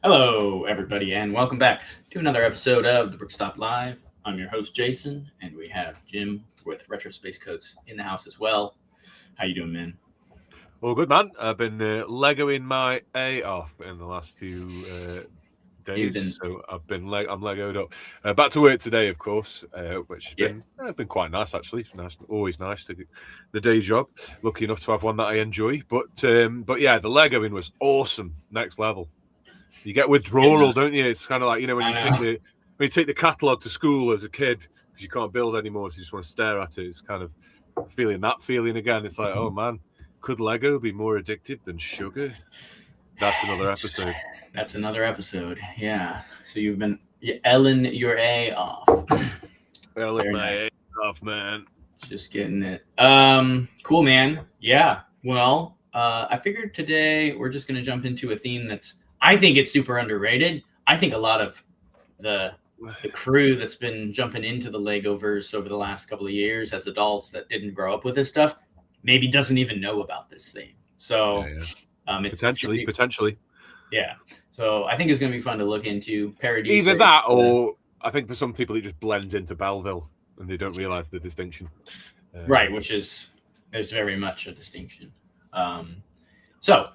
Hello, everybody, and welcome back to another episode of the Brickstop Live. I'm your host, Jason, and we have Jim with Retro Space Coats in the house as well. How you doing, man? Well, good man. I've been Legoing my A off in the last few You've days, been, so I'm Legoed up. Back to work today, of course, which has yeah, been quite nice actually. It's nice, always nice to get the day job. Lucky enough to have one that I enjoy. But yeah, the Legoing was awesome, next level. You get yeah, withdrawal, don't you? It's kind of like when I you take know. the catalogue to school as a kid because you can't build anymore, so you just want to stare at it. It's kind of feeling that feeling again. It's like, oh man, could Lego be more addictive than sugar? That's another It's, episode. that's another episode. Yeah. So you've been Ellen your A off. Well, Very my nice. A off, man. Just getting it. Cool, man. Yeah. Well, I figured today we're just gonna jump into a theme that's I think it's super underrated. I think a lot of the the crew that's been jumping into the Lego verse over the last couple of years as adults that didn't grow up with this stuff maybe doesn't even know about this thing. So Yeah. it's gonna be Potentially. yeah. So I think it's gonna be fun to look into. Either Paradisa, that, it's or I think for some people it just blends into Belleville and they don't realise the distinction. right, which is there's very much a distinction. So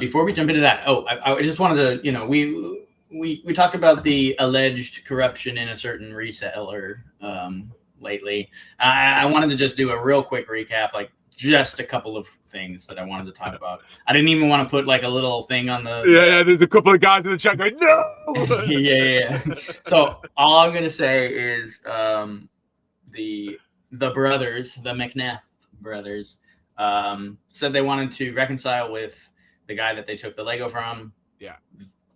before we jump into that, I just wanted to, we talked about the alleged corruption in a certain reseller lately. I wanted to just do a real quick recap, like just a couple of things that I wanted to talk about. I didn't even want to put like a little thing on the Yeah. There's a couple of guys in the chat going, no. yeah. So all I'm gonna say is the brothers, the McNeff brothers, said they wanted to reconcile with the guy that they took the Lego from. Yeah.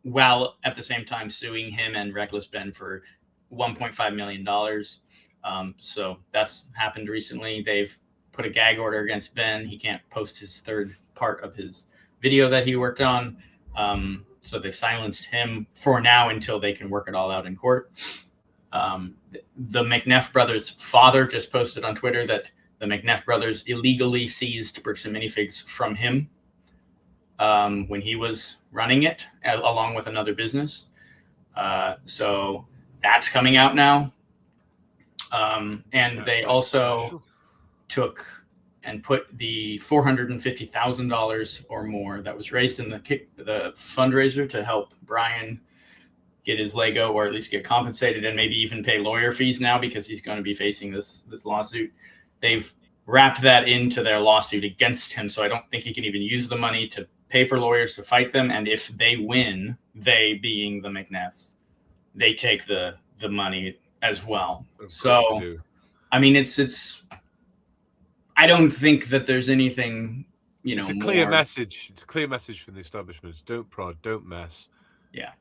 While at the same time suing him and Reckless Ben for $1.5 million. So that's happened recently. They've put a gag order against Ben. He can't post his third part of his video that he worked on. So they've silenced him for now until they can work it all out in court. The McNeff brothers' father just posted on Twitter that the McNeff brothers illegally seized Bricks and Minifigs from him when he was running it along with another business. So that's coming out now. And they also took and put the $450,000 or more that was raised in the fundraiser to help Brian get his Lego, or at least get compensated and maybe even pay lawyer fees now because he's going to be facing this lawsuit. They've wrapped that into their lawsuit against him, so I don't think he can even use the money to pay for lawyers to fight them. And if they win, they being the McNeffs, they take the money as well. So, I mean, it's. I don't think that there's anything, It's a clear message. It's a clear message from the establishments. Don't prod. Don't mess. Yeah.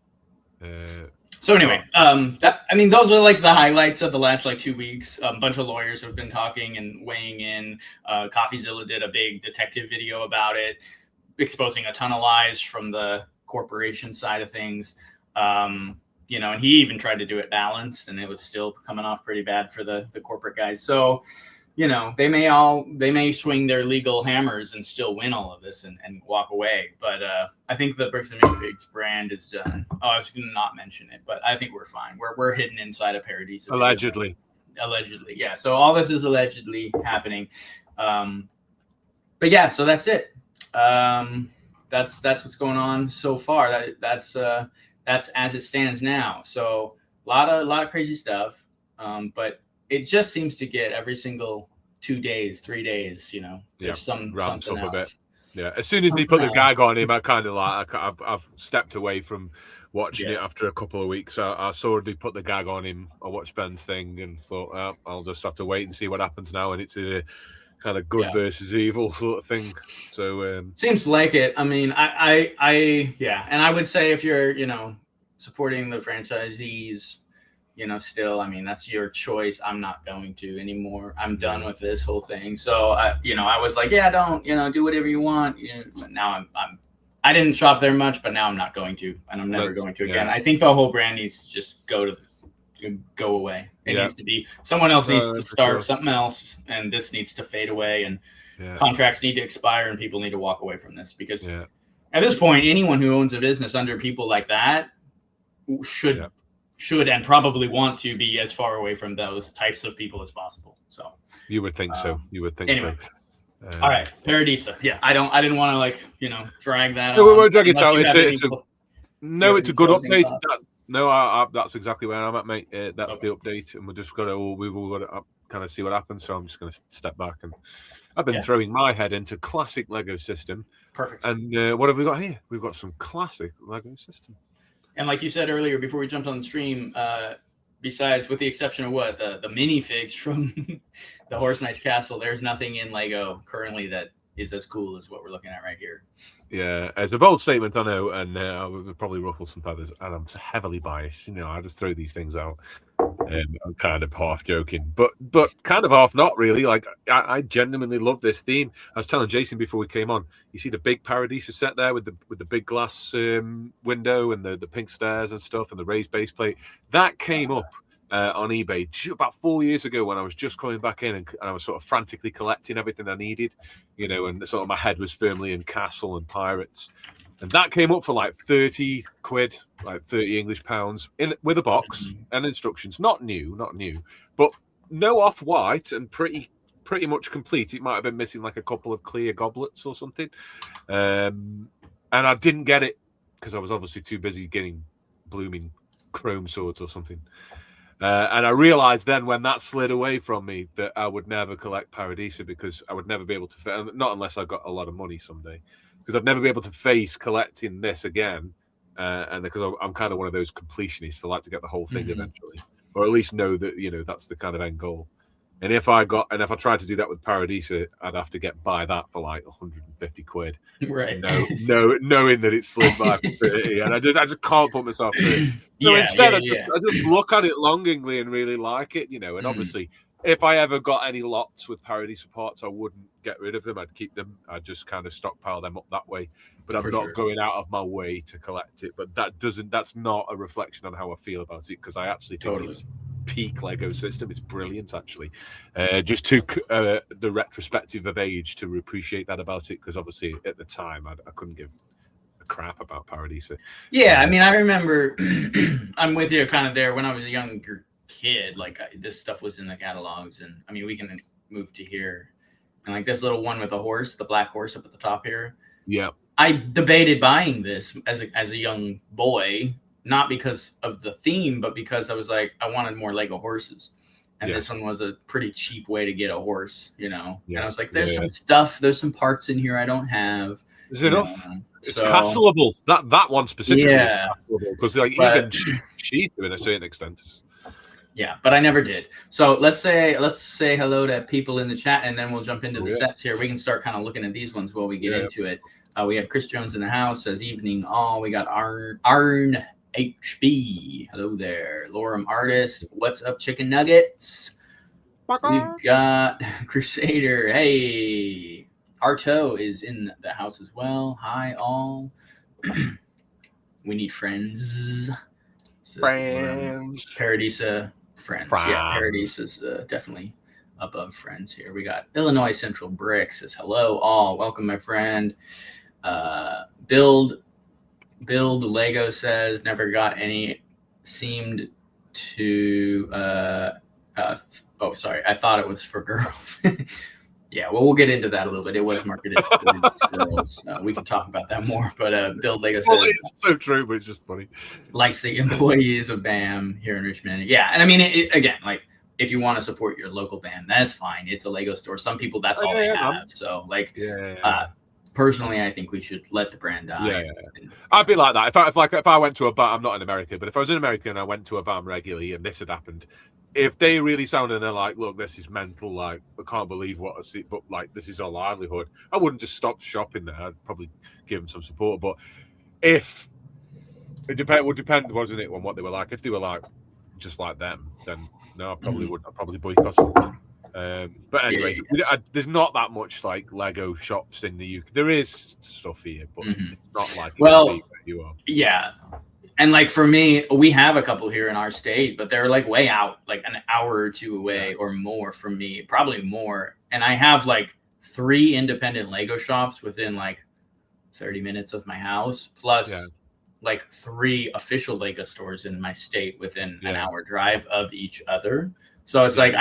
So anyway, those are like the highlights of the last 2 weeks. A bunch of lawyers have been talking and weighing in. CoffeeZilla did a big detective video about it, exposing a ton of lies from the corporation side of things. And he even tried to do it balanced, and it was still coming off pretty bad for the corporate guys. So, they may swing their legal hammers and still win all of this and walk away. But I think the Bricks and Minifigs brand is done. Oh, I was going to not mention it, but I think we're fine. We're hidden inside a Paradisa. Allegedly, yeah. So all this is allegedly happening. But yeah, so that's it. That's what's going on so far. That's as it stands now. So a lot of crazy stuff. But it just seems to get every single 2 days, 3 days, there's something else. A bit. Yeah, as soon as they put the gag on him, I kind of I've stepped away from watching it after a couple of weeks. I saw they put the gag on him. I watched Ben's thing and thought, I'll just have to wait and see what happens now. And it's a kind of good versus evil sort of thing. So seems like it. I mean, I and I would say if you're supporting the franchisees, still, I mean, that's your choice. I'm not going to anymore. I'm done with this whole thing. So I was like, yeah, don't, do whatever you want. But now I didn't shop there much, but now I'm not going to, and I'm never going to again. I think the whole brand needs to just go away. It needs to be someone else needs to start something else, and this needs to fade away, and contracts need to expire, and people need to walk away from this because at this point, anyone who owns a business under people like that should and probably want to be as far away from those types of people as possible. So you would think so. You would think anyway. so. All right, Paradisa. Yeah, I didn't want to drag that. No, on. We won't drag it out. It's a good update. That's exactly where I'm at, mate. That's the update, and we've got to kind of see what happens. So I'm just going to step back, and I've been throwing my head into classic Lego system. Perfect. And what have we got here? We've got some classic Lego system. And like you said earlier, before we jumped on the stream, besides, with the exception of the minifigs from the Horse Knight's Castle, there's nothing in Lego currently that is as cool as what we're looking at right here. Yeah, it's a bold statement, I know, and I would probably ruffle some feathers, and I'm heavily biased. I just throw these things out. I'm kind of half joking, but kind of half not really. Like, I genuinely love this theme. I was telling Jason before we came on, you see the big Paradisa set there with the big glass window and the pink stairs and stuff and the raised base plate. That came up on eBay about 4 years ago when I was just coming back in, and I was sort of frantically collecting everything I needed, and sort of my head was firmly in Castle and Pirates. And that came up for like 30 quid, like 30 English pounds, with a box and instructions. Not new, but no off-white and pretty much complete. It might have been missing like a couple of clear goblets or something. And I didn't get it because I was obviously too busy getting blooming chrome swords or something. And I realized then when that slid away from me that I would never collect Paradisa because I would never be able to, not unless I got a lot of money someday. Because I'd never be able to face collecting this again, and because I'm kind of one of those completionists, I like to get the whole thing eventually, or at least know that that's the kind of end goal. And if I tried to do that with Paradisa, I'd have to buy that for like 150 quid, right? Knowing that it slid by for 30, and I just can't put myself through it. So instead, I just look at it longingly and really like it, and obviously. If I ever got any lots with Paradisa parts, I wouldn't get rid of them. I'd keep them. I'd just kind of stockpile them up that way. But I'm not going out of my way to collect it. But that's not a reflection on how I feel about it, because I actually think it's peak Lego system. It's brilliant, actually. Just took the retrospective of age to appreciate that about it, because obviously at the time I couldn't give a crap about Paradisa. Yeah, I mean, I remember I'm with you kind of there when I was a younger kid. Like, this stuff was in the catalogs, and I mean, we can move to here, and like this little one with a horse, the black horse up at the top here. Yeah, I debated buying this as a young boy, not because of the theme, but because I was like, I wanted more Lego horses, and this one was a pretty cheap way to get a horse, And I was like, there's some stuff, there's some parts in here I don't have. Is it enough? It's castleable. That one specifically is castleable, because even she to a certain extent. Yeah, but I never did. So let's say hello to people in the chat, and then we'll jump into the sets here. We can start kind of looking at these ones while we get into it. We have Chris Jones in the house, says evening all. We got Arn HB. Hello there. Lorem Artist. What's up, chicken nuggets? We've got Crusader. Hey. Arto is in the house as well. Hi, all. We need friends. Paradisa. Friends. Yeah, Paradise is definitely above friends here. We got Illinois Central Brick says hello all. Welcome, my friend. Build Lego says never got any. Seemed to sorry, I thought it was for girls. Yeah, well, we'll get into that a little bit. It was marketed for girls. We can talk about that more. But Build Lego says, it's so true, but it's just funny. Likes the employees of BAM here in Richmond. Yeah, and I mean, again, like, if you want to support your local BAM, that's fine. It's a Lego store. Some people, that's all they have. So, like, personally, I think we should let the brand die. Yeah. I'd be like that. If I went to a BAM, I'm not in America, but if I was in America and I went to a BAM regularly and this had happened, if they really sounded and they're like, look, this is mental, like, I can't believe what I see, but like, this is our livelihood, I wouldn't just stop shopping there. I'd probably give them some support. But if it would depend, wasn't it, on what they were like. If they were like just like them, then no, I probably would. I'd probably boycott them. But anyway, there's not that much like Lego shops in the UK. There is stuff here, but it's not like where you are. Yeah. And like for me, we have a couple here in our state, but they're like way out, like an hour or two away or more from me, probably more. And I have like 3 independent Lego shops within like 30 minutes of my house, plus like 3 official Lego stores in my state within an hour drive of each other. So it's like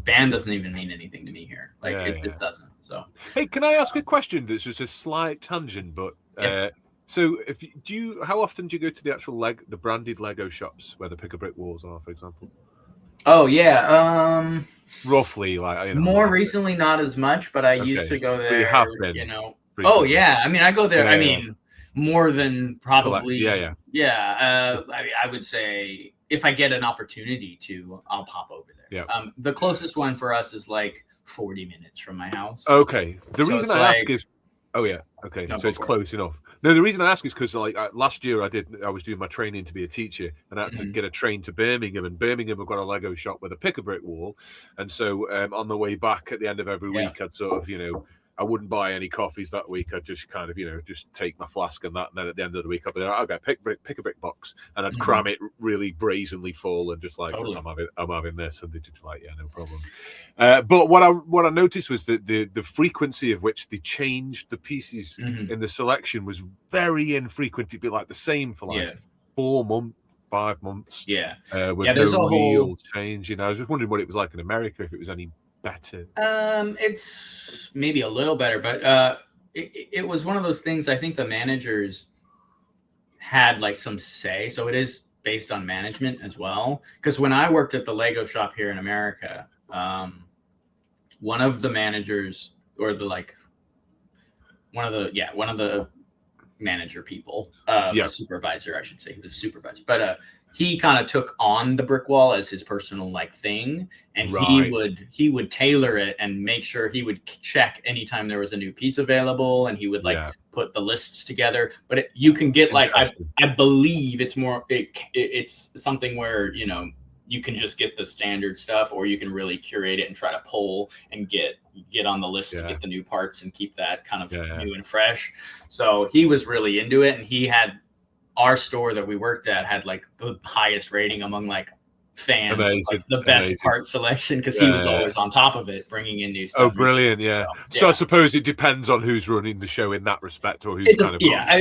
band doesn't even mean anything to me here. Like it just doesn't. So hey, can I ask a question that's just a slight tangent, but so how often do you go to the actual the branded Lego shops where the pick a brick walls are, for example? Oh yeah, roughly, like more recently, not as much, but I used to go there. But you have been, Oh yeah, I mean, I go there. I mean, more than probably. I would say if I get an opportunity to, I'll pop over there. Yeah. The closest one for us is like 40 minutes from my house. Okay. The reason I ask is, okay, so it's close enough. No, the reason I ask is because like last year I was doing my training to be a teacher, and I had to get a train to Birmingham, and Birmingham have got a Lego shop with a pick a brick wall, and so on the way back at the end of every week, I'd sort of I wouldn't buy any coffees that week. I'd just kind of, just take my flask and that. And then at the end of the week, I'd be like, I'll get pick a brick box. And I'd cram it really brazenly full and just like, I'm having this. And they're just like, yeah, no problem. But what I noticed was that the frequency of which they changed the pieces in the selection was very infrequent. It'd be like the same for like 4 months, 5 months. Yeah. With there's no a real change. I was just wondering what it was like in America, if it was any better. It's maybe a little better, but it was one of those things. I think the managers had like some say, so it is based on management as well. Because when I worked at the Lego shop here in America, one of the managers, or one of the manager people, a supervisor, I should say, he was a supervisor, but he kind of took on the brick wall as his personal like thing, and he would tailor it and make sure he would check anytime there was a new piece available, and he would put the lists together. But you can get like I believe it's more it's something where you can just get the standard stuff, or you can really curate it and try to pull and get on the list to get the new parts and keep that kind of new and fresh. So he was really into it, and he had. Our store that we worked at had like the highest rating among like fans, like the best part selection, because he was always on top of it, bringing in new stuff. Oh, brilliant! So I suppose it depends on who's running the show in that respect, or who's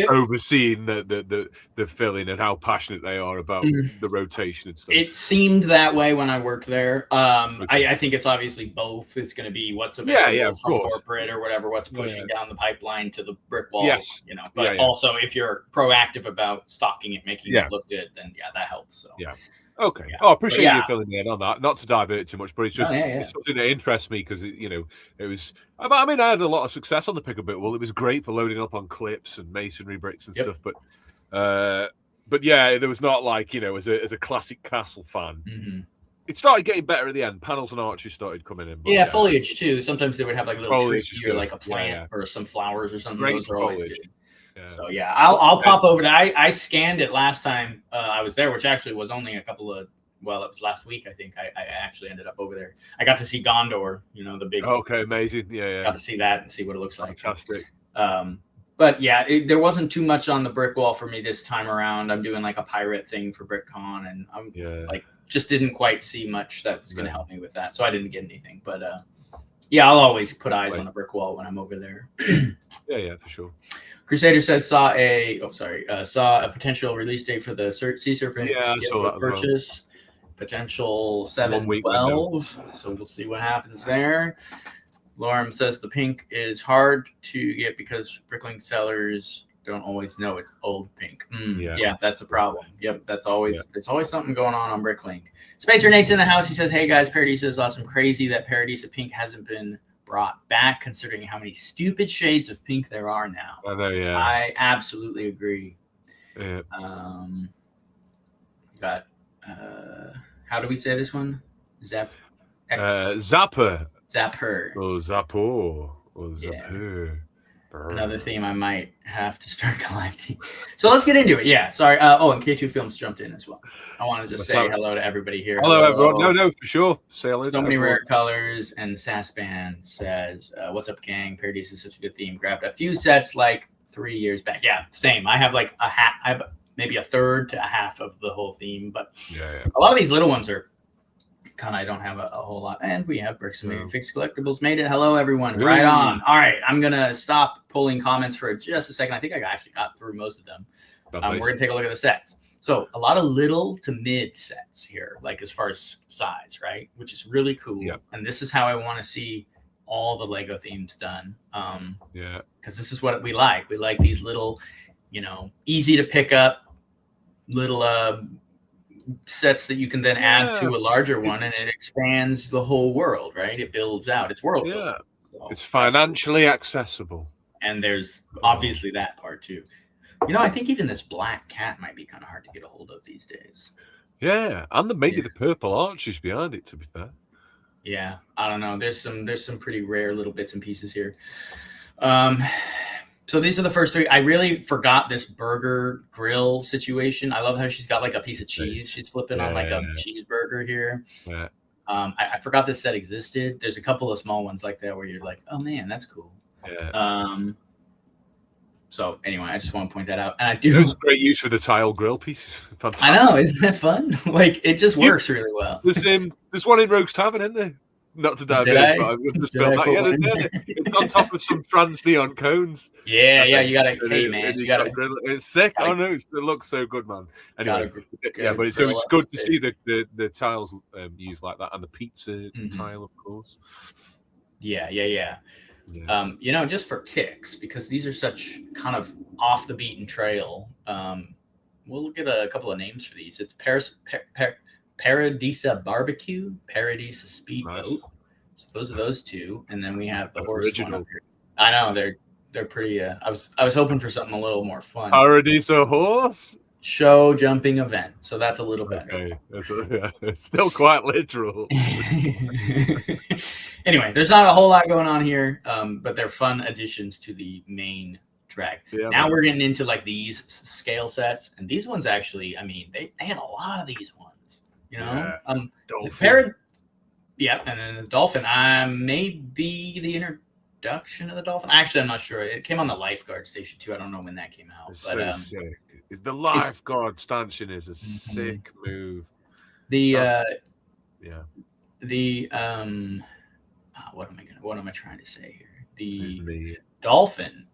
overseeing the filling and how passionate they are about the rotation and stuff. It seemed that way when I worked there. I think it's obviously both. It's going to be what's available from corporate or whatever, what's pushing down the pipeline to the brick walls. But also if you're proactive about stocking it, making it look good, then that helps. So Okay. I appreciate you filling me in on that. Not to divert too much, but it's just it's something that interests me because it was. I mean, I had a lot of success on the pick a brick wall. It was great for loading up on clips and masonry bricks and stuff. But there was not like as a classic castle fan. It started getting better at the end. Panels and arches started coming in. But, foliage too. Sometimes they would have like little trees or like a plant or some flowers or something. Great Those are always foliage. good. So I'll pop over to. I scanned it last time I was there, which actually was only it was last week. I think I actually ended up over there. I got to see Gondor, the big. Okay, amazing. Got to see that and see what it looks like. Fantastic. But there wasn't too much on the brick wall for me this time around. I'm doing like a pirate thing for BrickCon, and I'm like just didn't quite see much that was going to help me with that, so I didn't get anything. But I'll always put eyes on the brick wall when I'm over there. For sure. Crusader says saw a potential release date for the Sea Serpent. I saw that purchase. Potential 7/12. So we'll see what happens there. Lorem says the pink is hard to get because Bricklink sellers don't always know it's old pink. That's a problem. Yep, there's always something going on Bricklink. Spacer Nate's in the house. He says, "Hey guys, Paradisa is awesome. Crazy that Paradisa pink hasn't been brought back, considering how many stupid shades of pink there are now." I know, I absolutely agree. Got how do we say this one? Zapper. Zapper. Oh, Zappo. Oh, Zapper. Another theme I might have to start collecting. So let's get into it. Yeah, sorry. And K2 Films jumped in as well. I want to just say hello to everybody here. Hello, everyone. No, for sure. Say hello. So many rare colors. And Sassban says, "What's up, gang? Paradisa is such a good theme. Grabbed a few sets like 3 years back." Yeah, same. I have like maybe a third to a half of the whole theme, but a lot of these little ones are I don't have a whole lot. And we have Bricks and Maybe Fixed Collectibles made it. Hello, everyone. Ooh. Right on. All right. I'm going to stop pulling comments for just a second. I think I actually got through most of them. We're going to take a look at the sets. So a lot of little to mid sets here, like as far as size, right? Which is really cool. Yeah. And this is how I want to see all the Lego themes done. Because this is what we like. We like these little, easy to pick up little sets that you can then add to a larger one, and it expands the whole world, right? It builds out. It's world building. So it's financially accessible. And there's obviously that part too. I think even this black cat might be kind of hard to get a hold of these days. Yeah, and maybe the purple arches behind it, to be fair. Yeah, I don't know. There's some pretty rare little bits and pieces here. So these are the first three. I really forgot this burger grill situation. I love how she's got like a piece of cheese. She's flipping on like a cheeseburger here. Yeah. I forgot this set existed. There's a couple of small ones like that where you're like, oh man, that's cool. Yeah. So anyway, I just want to point that out. And I do. It was great use for the tile grill piece. Fantastic. I know, isn't that fun? Like it just works really well. There's one in Rogue's Tavern, isn't there? Not to dive in, but I've just filmed that. Yeah, it's on top of some trans neon cones. Yeah, you gotta. Hey man, you gotta. It's sick. Oh no, it looks so good, man. Anyway, but it's good to see the tiles used like that, and the pizza tile, of course. Yeah. Just for kicks, because these are such kind of off the beaten trail. We'll get a couple of names for these. It's Paradisa Barbecue, Paradisa Speedboat. Nice. So those are those two, and then we have the horse one up here. I know they're pretty. I was hoping for something a little more fun. Paradisa horse show jumping event. So that's a little better. Okay, it's still quite literal. Anyway, there's not a whole lot going on here, but they're fun additions to the main drag. Yeah, now we're getting into like these scale sets, and these ones actually, I mean, they had a lot of these ones. Dolphin. And then the dolphin. Maybe the introduction of the dolphin. Actually, I'm not sure. It came on the lifeguard station too. I don't know when that came out. It's so sick. The lifeguard stanchion is a sick move. What am I trying to say here? The dolphin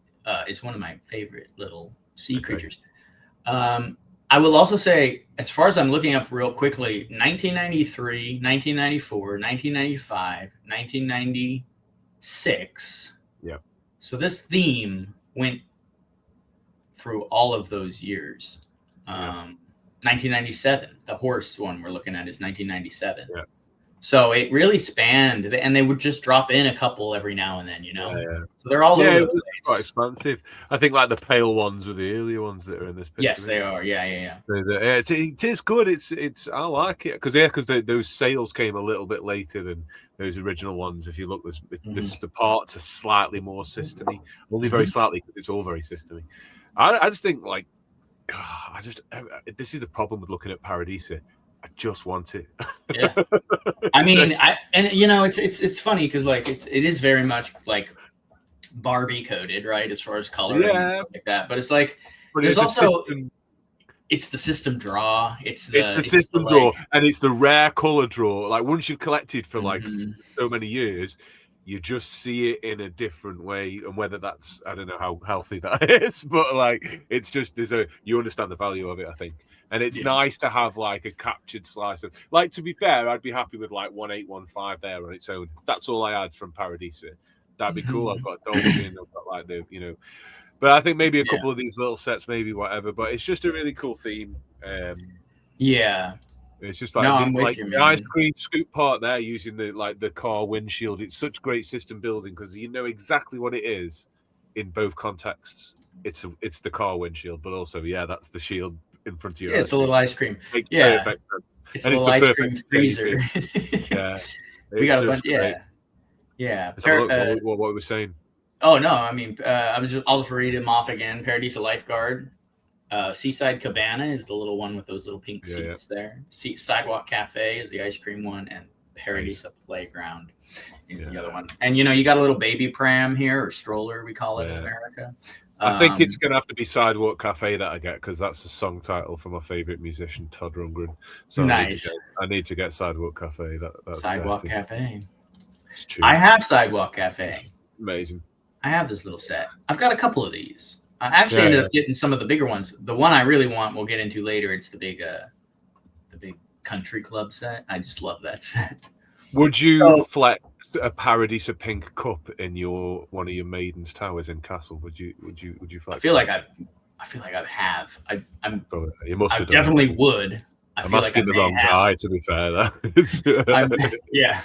is one of my favorite little sea creatures. I will also say, as far as I'm looking up real quickly, 1993, 1994, 1995, 1996. Yeah. So this theme went through all of those years. 1997, the horse one we're looking at is 1997. Yeah. So it really spanned, and they would just drop in a couple every now and then, So they're all over the place. Quite expansive. I think like the pale ones were the earlier ones that are in this picture. Yes, they are. Yeah. It is good. It's I like it because those sales came a little bit later than those original ones. If you look, the parts are slightly more systemy, only very slightly because it's all very systemy. I just think like, this is the problem with looking at Paradisa. I just want it. Yeah, I mean, it's funny because like it is very much like Barbie coded, right, as far as color and stuff like that. But it's like there's also it's the system draw. It's the system draw, and it's the rare color draw. Like once you've collected for like so many years, you just see it in a different way, and whether that's I don't know how healthy that is, but like it's just you understand the value of it, I think. And it's nice to have like a captured slice of like. To be fair, I'd be happy with like 1815 there on its own. That's all I had from Paradisa. That'd be cool. I've got a dolphin. I've got like but I think maybe a couple of these little sets, maybe whatever. But it's just a really cool theme. It's just like the ice cream scoop part there using the car windshield. It's such great system building because you know exactly what it is in both contexts. It's the car windshield, but also that's the shield in front of you. It's a little ice cream. It's a little ice cream freezer. We got a bunch. Yeah. What were we saying? Oh no, I mean, I'll just read them off again. Paradisa Lifeguard, Seaside Cabana is the little one with those little pink seats there. Sidewalk Cafe is the ice cream one, and Paradisa Playground is the other one. And you got a little baby pram here, or stroller we call it in America. I think it's going to have to be Sidewalk Cafe that I get, because that's the song title for my favorite musician, Todd Rundgren. So nice. I need to get Sidewalk Cafe. That's Sidewalk nasty. Cafe. It's true. I have Sidewalk Cafe. Amazing. I have this little set. I've got a couple of these. I actually ended up getting some of the bigger ones. The one I really want, we'll get into later. It's the big country club set. I just love that set. Would you flex a Paradisa pink cup in one of your Maiden's towers in Castle? Would you flex? I feel like I have. I definitely would. I'm asking the wrong guy, to be fair. Yeah.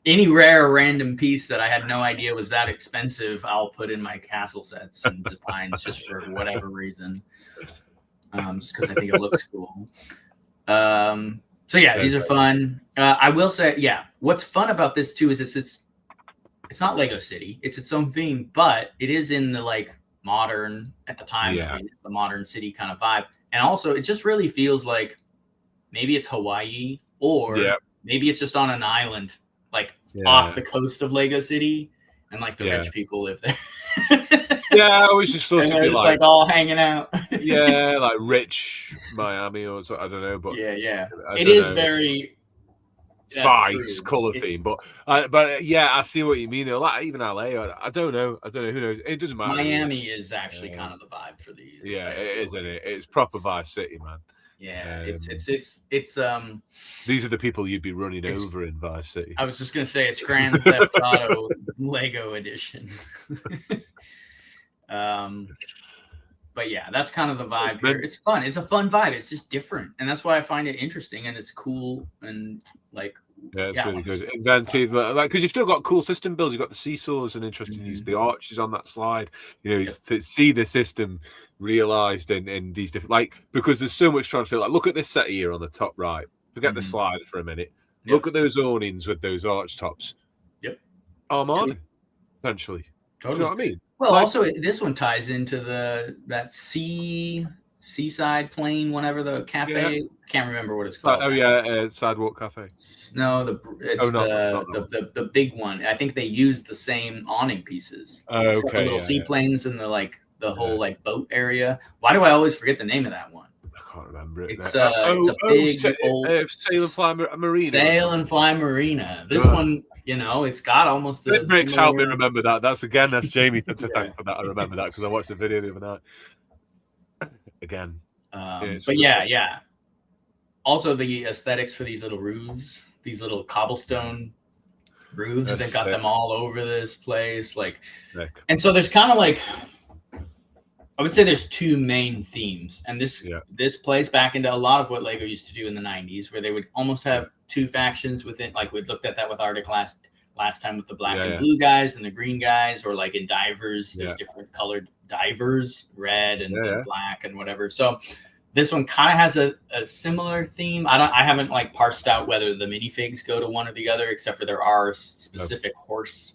Any rare random piece that I had no idea was that expensive, I'll put in my Castle sets and designs just for whatever reason. Just because I think it looks cool. So yeah, these are fun. I will say, what's fun about this too is it's not Lego City. It's its own theme, but it is in the like modern, at the time, the modern city kind of vibe. And also it just really feels like maybe it's Hawaii, or maybe it's just on an island, like off the coast of Lego City, and like the rich people live there. I always just thought it'd be like all hanging out. Like rich Miami or so, I don't know, but it is very spice color theme, but I see what you mean. Like even LA, I don't know, who knows? It doesn't matter. Miami is actually kind of the vibe for these. It is, isn't it? It's proper Vice City, man. It's these are the people you'd be running over in Vice City. I was just gonna say it's Grand Theft Auto Lego edition. But that's kind of the vibe here. It's fun. It's a fun vibe. It's just different, and that's why I find it interesting, and it's cool, and like it's really good. Inventive, like, because you've still got cool system builds. You've got the seesaws and interesting use, the arches on that slide. To see the system realized in these different, like, because there's so much transfer. Like, look at this set here on the top right. Forget the slide for a minute. Look at those awnings with those arch tops. Armada, essentially. Totally. Do you know what I mean? Well, also this one ties into that seaside plain, whatever the cafe. Can't remember what it's called. Sidewalk Cafe. No, the big one. I think they used the same awning pieces. Okay, the little seaplanes and the whole like boat area. Why do I always forget the name of that one? I can't remember it. It's a big old Sail and Fly Marina. Sail and Fly Marina. This one, it's got almost the bricks help me remember that. That's Jamie to thank for that. I remember that because I watched the video the other night. Again. But also the aesthetics for these little roofs, these little cobblestone roofs that got them all over this place. And so there's kind of like, I would say there's two main themes, and this plays back into a lot of what Lego used to do in the 90s, where they would almost have two factions within, like we looked at that with Arctic last time with the black and blue guys and the green guys, or like in divers, there's different colored divers, red and black and whatever. So this one kind of has a similar theme. I haven't like parsed out whether the minifigs go to one or the other, except for there are specific horse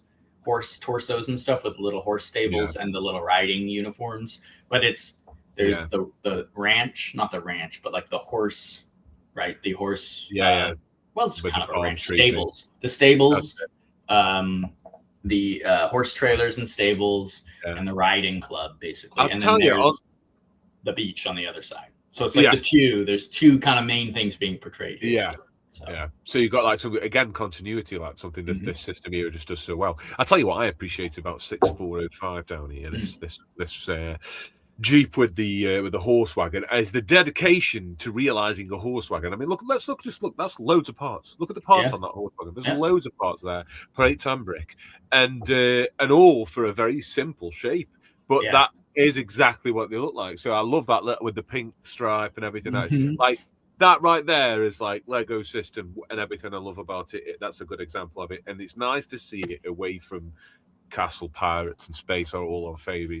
torsos and stuff with little horse stables and the little riding uniforms. But there's the ranch, not the ranch, but like the horse, right? The horse. Well, it's kind of a ranch. Stables. Thing. The stables, the horse trailers and stables, and the riding club, basically. And then there's the beach on the other side. So it's like there's two kind of main things being portrayed here. So you've got like some, again, continuity, like something that this system here just does so well. I'll tell you what I appreciate about 6405 down here, and it's this Jeep with the horse wagon, is the dedication to realizing a horse wagon. I mean, look, let's look. That's loads of parts. Look at the parts on that horse wagon. There's loads of parts there, plate and brick, and all for a very simple shape. But that is exactly what they look like. So I love that with the pink stripe and everything. Like that right there is like Lego system and everything I love about it. That's a good example of it, and it's nice to see it away from Castle, Pirates, and Space are all on favour.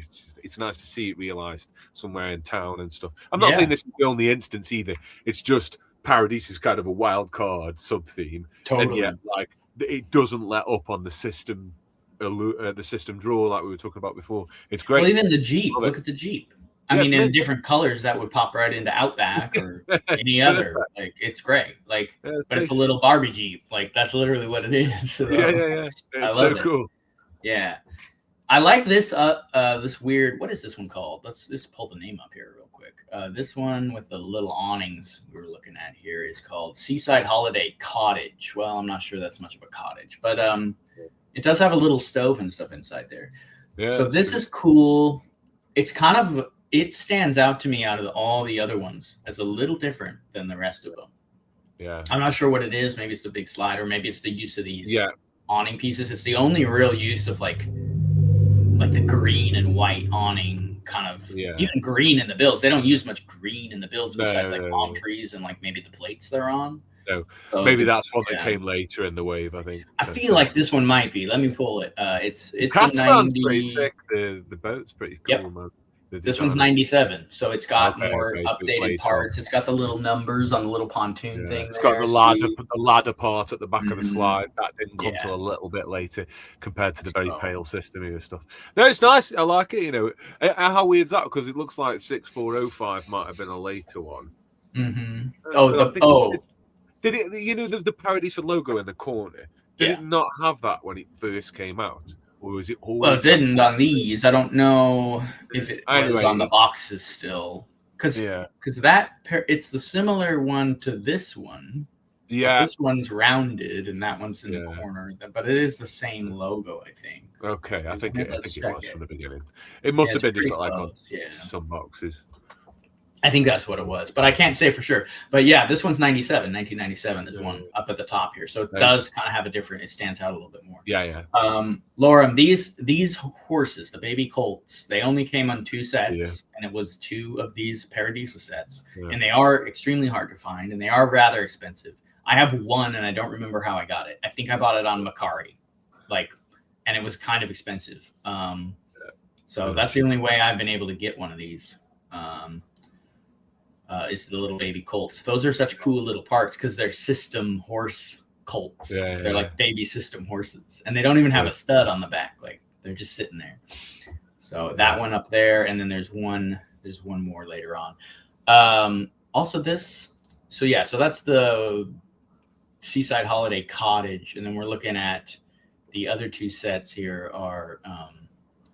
It's nice to see it realised somewhere in town and stuff. I'm not saying this is the only instance either. It's just Paradise is kind of a wild card sub theme, and yet like it doesn't let up on the system. The system draw like we were talking about before. It's great. Well, even the Jeep. Look at the Jeep. I mean, in different colors that would pop right into Outback or any other. Like, it's great. Like, but it's a little Barbie Jeep. Like, that's literally what it is. So, It's so cool. Yeah. I like this this weird, what is this one called? Let's pull the name up here real quick. This one with the little awnings we were looking at here is called Seaside Holiday Cottage. Well, I'm not sure that's much of a cottage, but it does have a little stove and stuff inside there. Yeah, so this is cool. It's kind of, it stands out to me out of all the other ones as a little different than the rest of them. Yeah. I'm not sure what it is. Maybe it's the big slide, or maybe it's the use of these awning pieces. It's the only real use of like the green and white awning kind of, even green in the builds. They don't use much green in the builds besides like palm trees and like maybe the plates they're on. No, so maybe that's one that came later in the wave, I think. I feel like this one might be. Let me pull it. It's pretty sick. The boat's pretty cool, man. This one's 97, so it's got more updated parts. It's got the little numbers on the little pontoon thing. It's got the ladder part at the back of the slide. That didn't come till a little bit later compared to the very pale system here stuff. No, it's nice. I like it. You know, how weird is that? Because it looks like 6405 might have been a later one. Did it? You know, the Paradisa logo in the corner. Did it not have that when it first came out? Or was it always? Well, it didn't on these. I don't know if it was on the boxes still, because it's the similar one to this one. Yeah, this one's rounded and that one's in the corner, but it is the same logo, I think. Okay, I think it was from the beginning. It must have been just like on some boxes. I think that's what it was, but I can't say for sure. But yeah, this one's 97. 1997 is one up at the top here, so it does kind of have a different. It stands out a little bit more. Yeah. Laura, these horses, the baby colts, they only came on 2 sets, and it was 2 of these Paradisa sets, and they are extremely hard to find, and they are rather expensive. I have one, and I don't remember how I got it. I think I bought it on Macari, and it was kind of expensive. So that's the only way I've been able to get one of these. Is the little baby colts. Those are such cool little parts because they're system horse colts. They're like baby system horses, and they don't even have a stud on the back. Like they're just sitting there. So that one up there, and then there's one more later on. Also this. So that's the Seaside Holiday Cottage, and then we're looking at the other 2 sets here are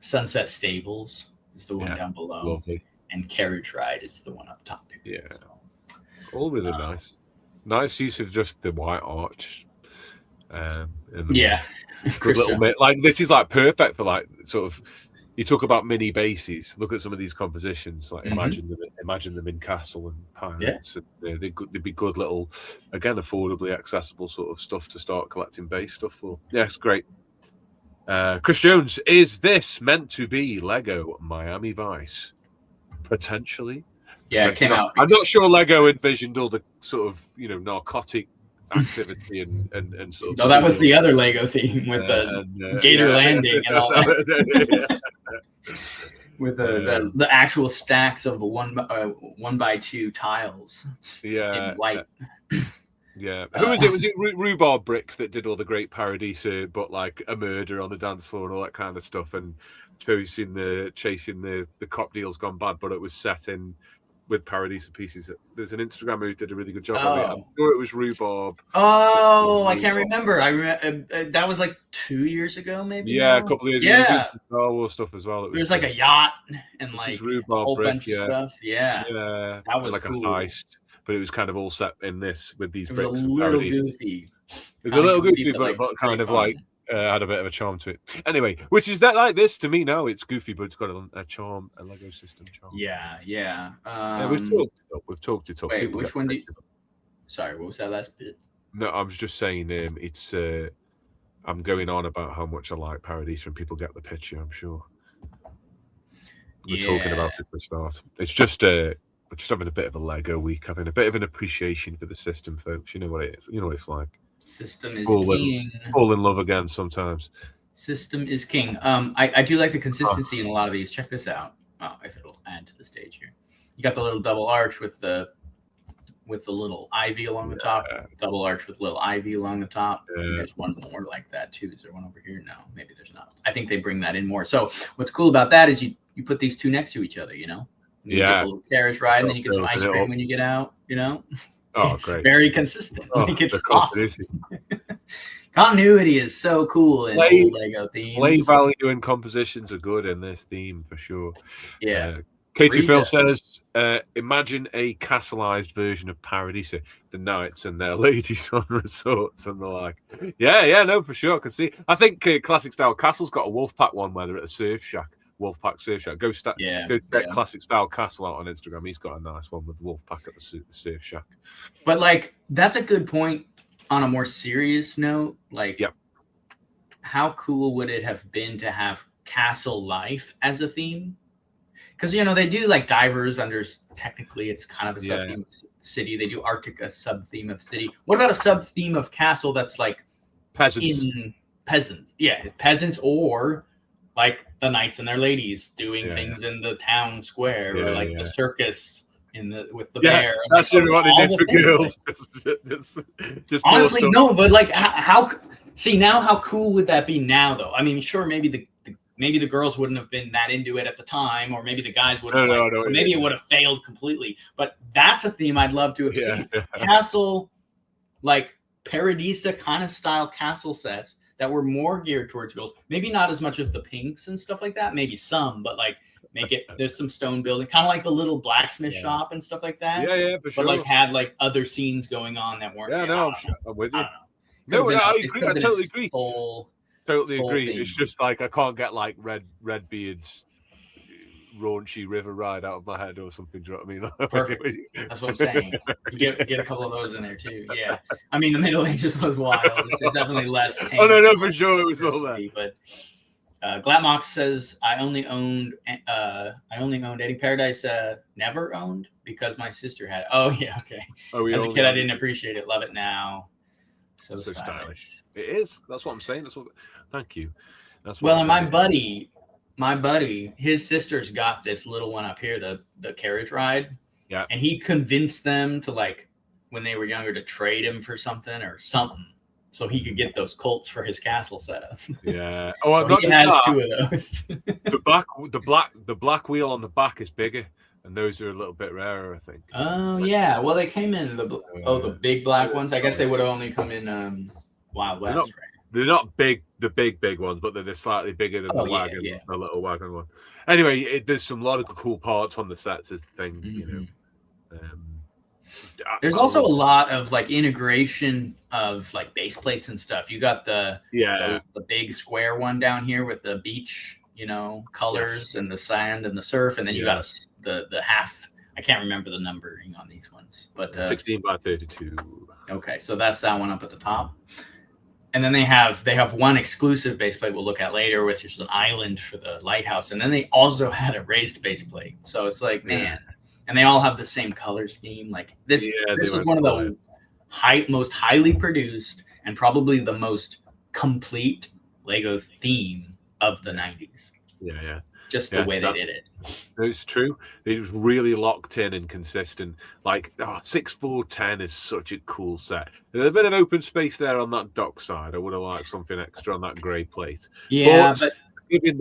Sunset Stables is the one down below. Lovely. And Carriage Ride is the one up top here. Yeah, so, all really nice. Nice use of just the white arch. Good little bit. Like this is like perfect for like sort of. You talk about mini bases. Look at some of these compositions. Like imagine them in Castle and Pirates. And, they'd be good little, again, affordably accessible sort of stuff to start collecting base stuff for. Yeah, it's great. Chris Jones, is this meant to be Lego Miami Vice? Potentially. Yeah, it came out. I'm not sure Lego envisioned all the sort of, narcotic activity and sort of. No, that was the other Lego theme with the Gator landing and all that. With the actual stacks of 1x2 tiles. Yeah. In white. Yeah. Who was it? Was it Rhubarb Bricks that did all the great Paradisa, but like a murder on the dance floor and all that kind of stuff, and chasing the cop deals gone bad, but it was set in with Paradisa pieces. There's an Instagrammer who did a really good job of it. I'm sure it was Rhubarb. Oh, I can't remember. That was like 2 years ago, maybe. Yeah, a couple of years ago. Yeah, Star Wars stuff as well. There's like a yacht and like a whole bunch of stuff. Yeah, that was like cool. A heist. But it was kind of all set in this with these bricks. It was a little goofy. It was a little goofy, but kind of like had a bit of a charm to it. Anyway, which is that like this to me now? It's goofy, but it's got a charm, a Lego system charm. Yeah. We've talked it up. Wait, which one do you? Sorry, what was that last bit? No, I was just saying. It's. I'm going on about how much I like Paradisa, and people get the picture. I'm sure. We're talking about it at the start. It's just we're just having a bit of a Lego week, having a bit of an appreciation for the system, folks. You know what it is. You know what it's like. System is king. Fall in love again sometimes. System is king. I do like the consistency in a lot of these. Check this out. Oh, if it'll add to the stage here. You got the little double arch with the little ivy along the top. Double arch with little ivy along the top. I think there's one more like that too. Is there one over here? No, maybe there's not. I think they bring that in more. So what's cool about that is you put these two next to each other, you know? You get the little carriage ride, and then you get some ice cream when you get out, you know? Oh, it's great. Very consistent. Like it's awesome. Continuity is so cool in old Lego themes. Play value and compositions are good in this theme for sure. Yeah. Katie Phil says, imagine a castleized version of Paradisa, the knights and their ladies on resorts and the like. Yeah, no, for sure. I can see. I think Classic Style Castle's got a Wolfpack one where they're at a surf shack. Wolfpack surf shack. Go check Classic Style Castle out on Instagram. He's got a nice one with Wolfpack at the surf shack. But like, that's a good point. On a more serious note, like, how cool would it have been to have castle life as a theme? Because they do like divers under, technically it's kind of a sub theme of city. They do Arctic, a sub theme of city. What about a sub theme of castle that's like peasants? Peasants, or like the knights and their ladies doing things in the town square, or like the circus with the bear. That's what they did for girls. Just honestly, no, but like how cool would that be now, though? I mean, sure, maybe the girls wouldn't have been that into it at the time, or maybe the guys wouldn't. So maybe it would have failed completely. But that's a theme I'd love to have seen. Castle, like Paradisa kind of style castle sets that were more geared towards girls. Maybe not as much as the pinks and stuff like that. Maybe some, but like there's some stone building, kind of like the little blacksmith shop and stuff like that. Yeah, for sure. But like had like other scenes going on that weren't. I'm with you. No, I agree. I totally agree. Totally agree. Theme. It's just like I can't get like Redbeard's raunchy river ride out of my head or something. Do you know what I mean? Perfect. That's what I'm saying. Get a couple of those in there too. Yeah. I mean, the Middle Ages was wild. It's definitely less tame. Oh no, for sure it was all that. But Glatmox says I only owned Eddie Paradise. Never owned because my sister had it. Oh yeah, okay. As a kid, I didn't appreciate it. Love it now. So stylish. It is. That's what I'm saying. Thank you. That's what. Well, and my buddy, his sister's got this little one up here, the carriage ride. Yeah. And he convinced them to, like, when they were younger, to trade him for something, so he could get those Colts for his castle setup. Yeah. Oh, so he has two of those. the black wheel on the back is bigger, and those are a little bit rarer, I think. Oh yeah. Well, they came in the big black ones. I guess they would have only come in Wild West, right? They're not big, the big ones, but they're slightly bigger than the wagon, the little wagon one. Anyway, there's some lot of cool parts on the sets. Is the thing, There's also a lot of like integration of like base plates and stuff. You got the big square one down here with the beach, colors and the sand and the surf, and then you got the half. I can't remember the numbering on these ones, but 16 by 32. Okay, so that's that one up at the top. And then they have one exclusive base plate we'll look at later, which is an island for the lighthouse. And then they also had a raised base plate. So it's like, man, and they all have the same color scheme. Like this was one of the most highly produced and probably the most complete Lego theme of the 90s. Yeah. Just the way they did it. It's true. It was really locked in and consistent. Like 6-4-10 is such a cool set. There's a bit of open space there on that dock side. I would have liked something extra on that grey plate. Yeah, but given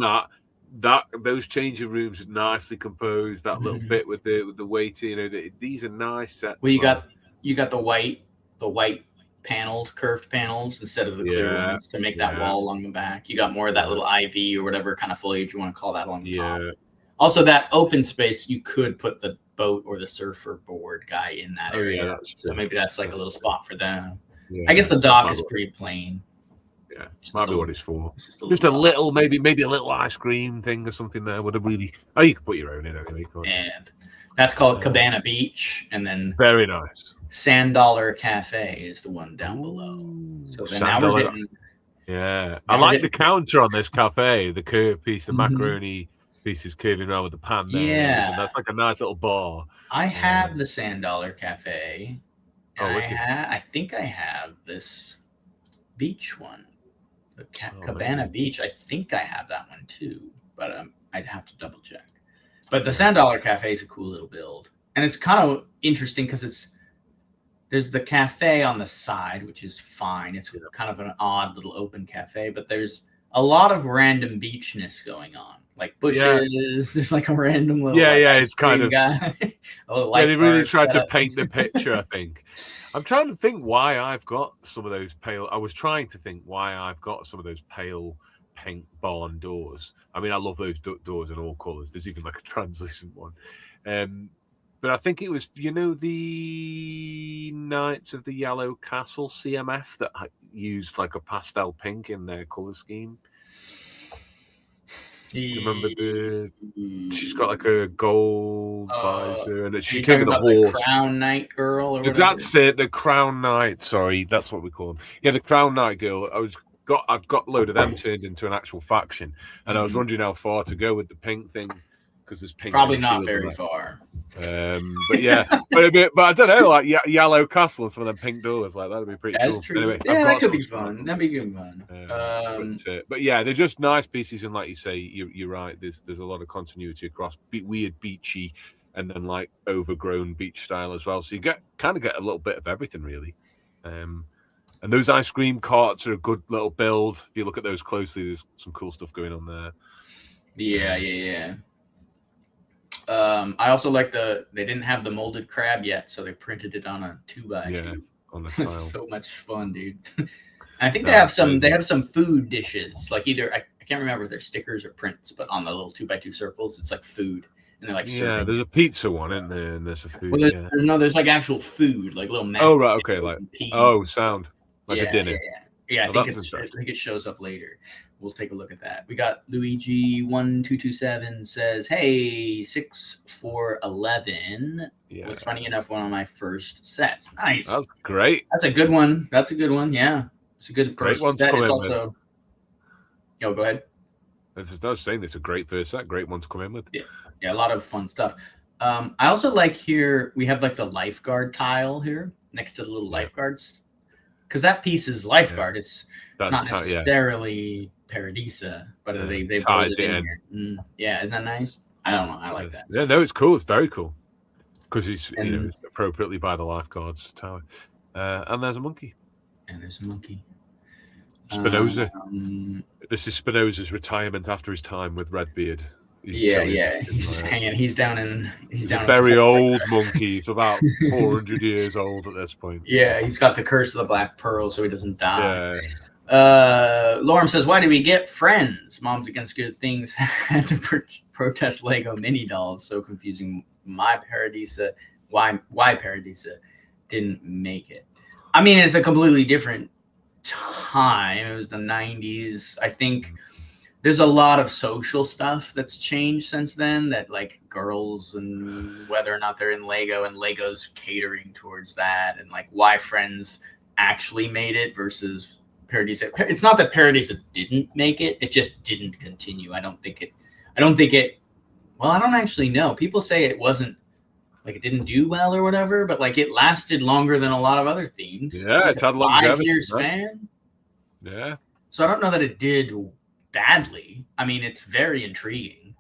those changing rooms nicely composed. That little bit with the weighting. These are nice sets. Well, you got the white panels, curved panels instead of the clear ones to make that wall along the back. You got more of that little ivy or whatever kind of foliage you want to call that along the top. Also, that open space, you could put the boat or the surfer board guy in that area. So maybe that's like a little spot for them. Yeah, I guess the dock is pretty plain. Yeah, might be what it's for. Just a little, maybe a little ice cream thing or something there would have really. Oh, you can put your own in anyway. And that's called Cabana Beach, and then very nice. Sand Dollar Cafe is the one down below. So then now we're getting. Yeah, I like the counter on this cafe. The curved piece, the macaroni pieces curving around with the pan there. Yeah, that's like a nice little bar. I have the Sand Dollar Cafe. I think I have this beach one, the Cabana Beach. I think I have that one too, but I'd have to double check. But the Sand Dollar Cafe is a cool little build, and it's kind of interesting because there's the cafe on the side, which is fine. It's kind of an odd little open cafe, but there's a lot of random beachness going on. like bushes. There's like a random little it's kind cream of guy. they really tried to setup. paint the picture. I think I'm trying to think why I've got some of those pale. I was trying to think why I've got some of those pale pink barn doors. I mean, I love those doors in all colours. There's even like a translucent one. But I think it was, the Knights of the Yellow Castle CMF that used like a pastel pink in their colour scheme. Do you remember she's got like a gold visor and she came with a horse. The Crown Knight girl or whatever? That's it, the Crown Knight. Sorry, that's what we call them. Yeah, the Crown Knight girl. I've got a load of them turned into an actual faction, and I was wondering how far to go with the pink thing because there's pink. Probably not very far. But yeah, but I don't know, like Yellow Castle and some of them pink doors, like that'd be pretty cool. True. Anyway, yeah, that could be fun. That'd be good fun. But yeah, they're just nice pieces, and like you say, you're right. There's a lot of continuity across weird beachy and then like overgrown beach style as well. So you kind of get a little bit of everything really. And those ice cream carts are a good little build. If you look at those closely, there's some cool stuff going on there. Yeah. I also like they didn't have the molded crab yet, so they printed it on a 2x2. On the tile. So much fun, dude. And I think they have some food dishes, like either I can't remember if they're stickers or prints, but on the little 2x2 circles, it's like food, and they're like there's a pizza one, isn't there? And there's a food. There's like actual food, like little. Oh right, okay, like sound like a dinner. Yeah, I think it shows up later. We'll take a look at that. We got Luigi1227 says, "Hey, 6-4-11 was funny enough one of my first sets. Nice. That's great. That's a good one. Yeah, it's a good first set. It's also. Oh, go ahead. I was saying it's a great first set. Great one to come in with. Yeah, a lot of fun stuff. I also like here we have like the lifeguard tile here next to the little lifeguards. Because that piece is lifeguard. It's not necessarily Paradisa, but they put it in here. Yeah, isn't that nice? I don't know. I like that. Yeah, no, it's cool. It's very cool. Because he's appropriately by the lifeguard's tower. And there's a monkey. Spinoza. This is Spinoza's retirement after his time with Redbeard. He's just hanging. He's down very old monkey. He's about 400 years old at this point. Yeah, he's got the curse of the Black Pearl, so he doesn't die. Lorem says, "Why do we get friends? Moms Against Good Things had to protest Lego mini dolls. So confusing. Why Paradisa didn't make it? I mean, it's a completely different time. It was the 90s. I think." There's a lot of social stuff that's changed since then, that like girls and whether or not they're in Lego and Lego's catering towards that, and like why Friends actually made it versus Paradisa. It's not that Paradisa didn't make it; it just didn't continue. I don't think it. Well, I don't actually know. People say it wasn't like it didn't do well or whatever, but like it lasted longer than a lot of other themes. Yeah, it's had a 5-year span. Yeah. So I don't know that it did badly. I mean, it's very intriguing.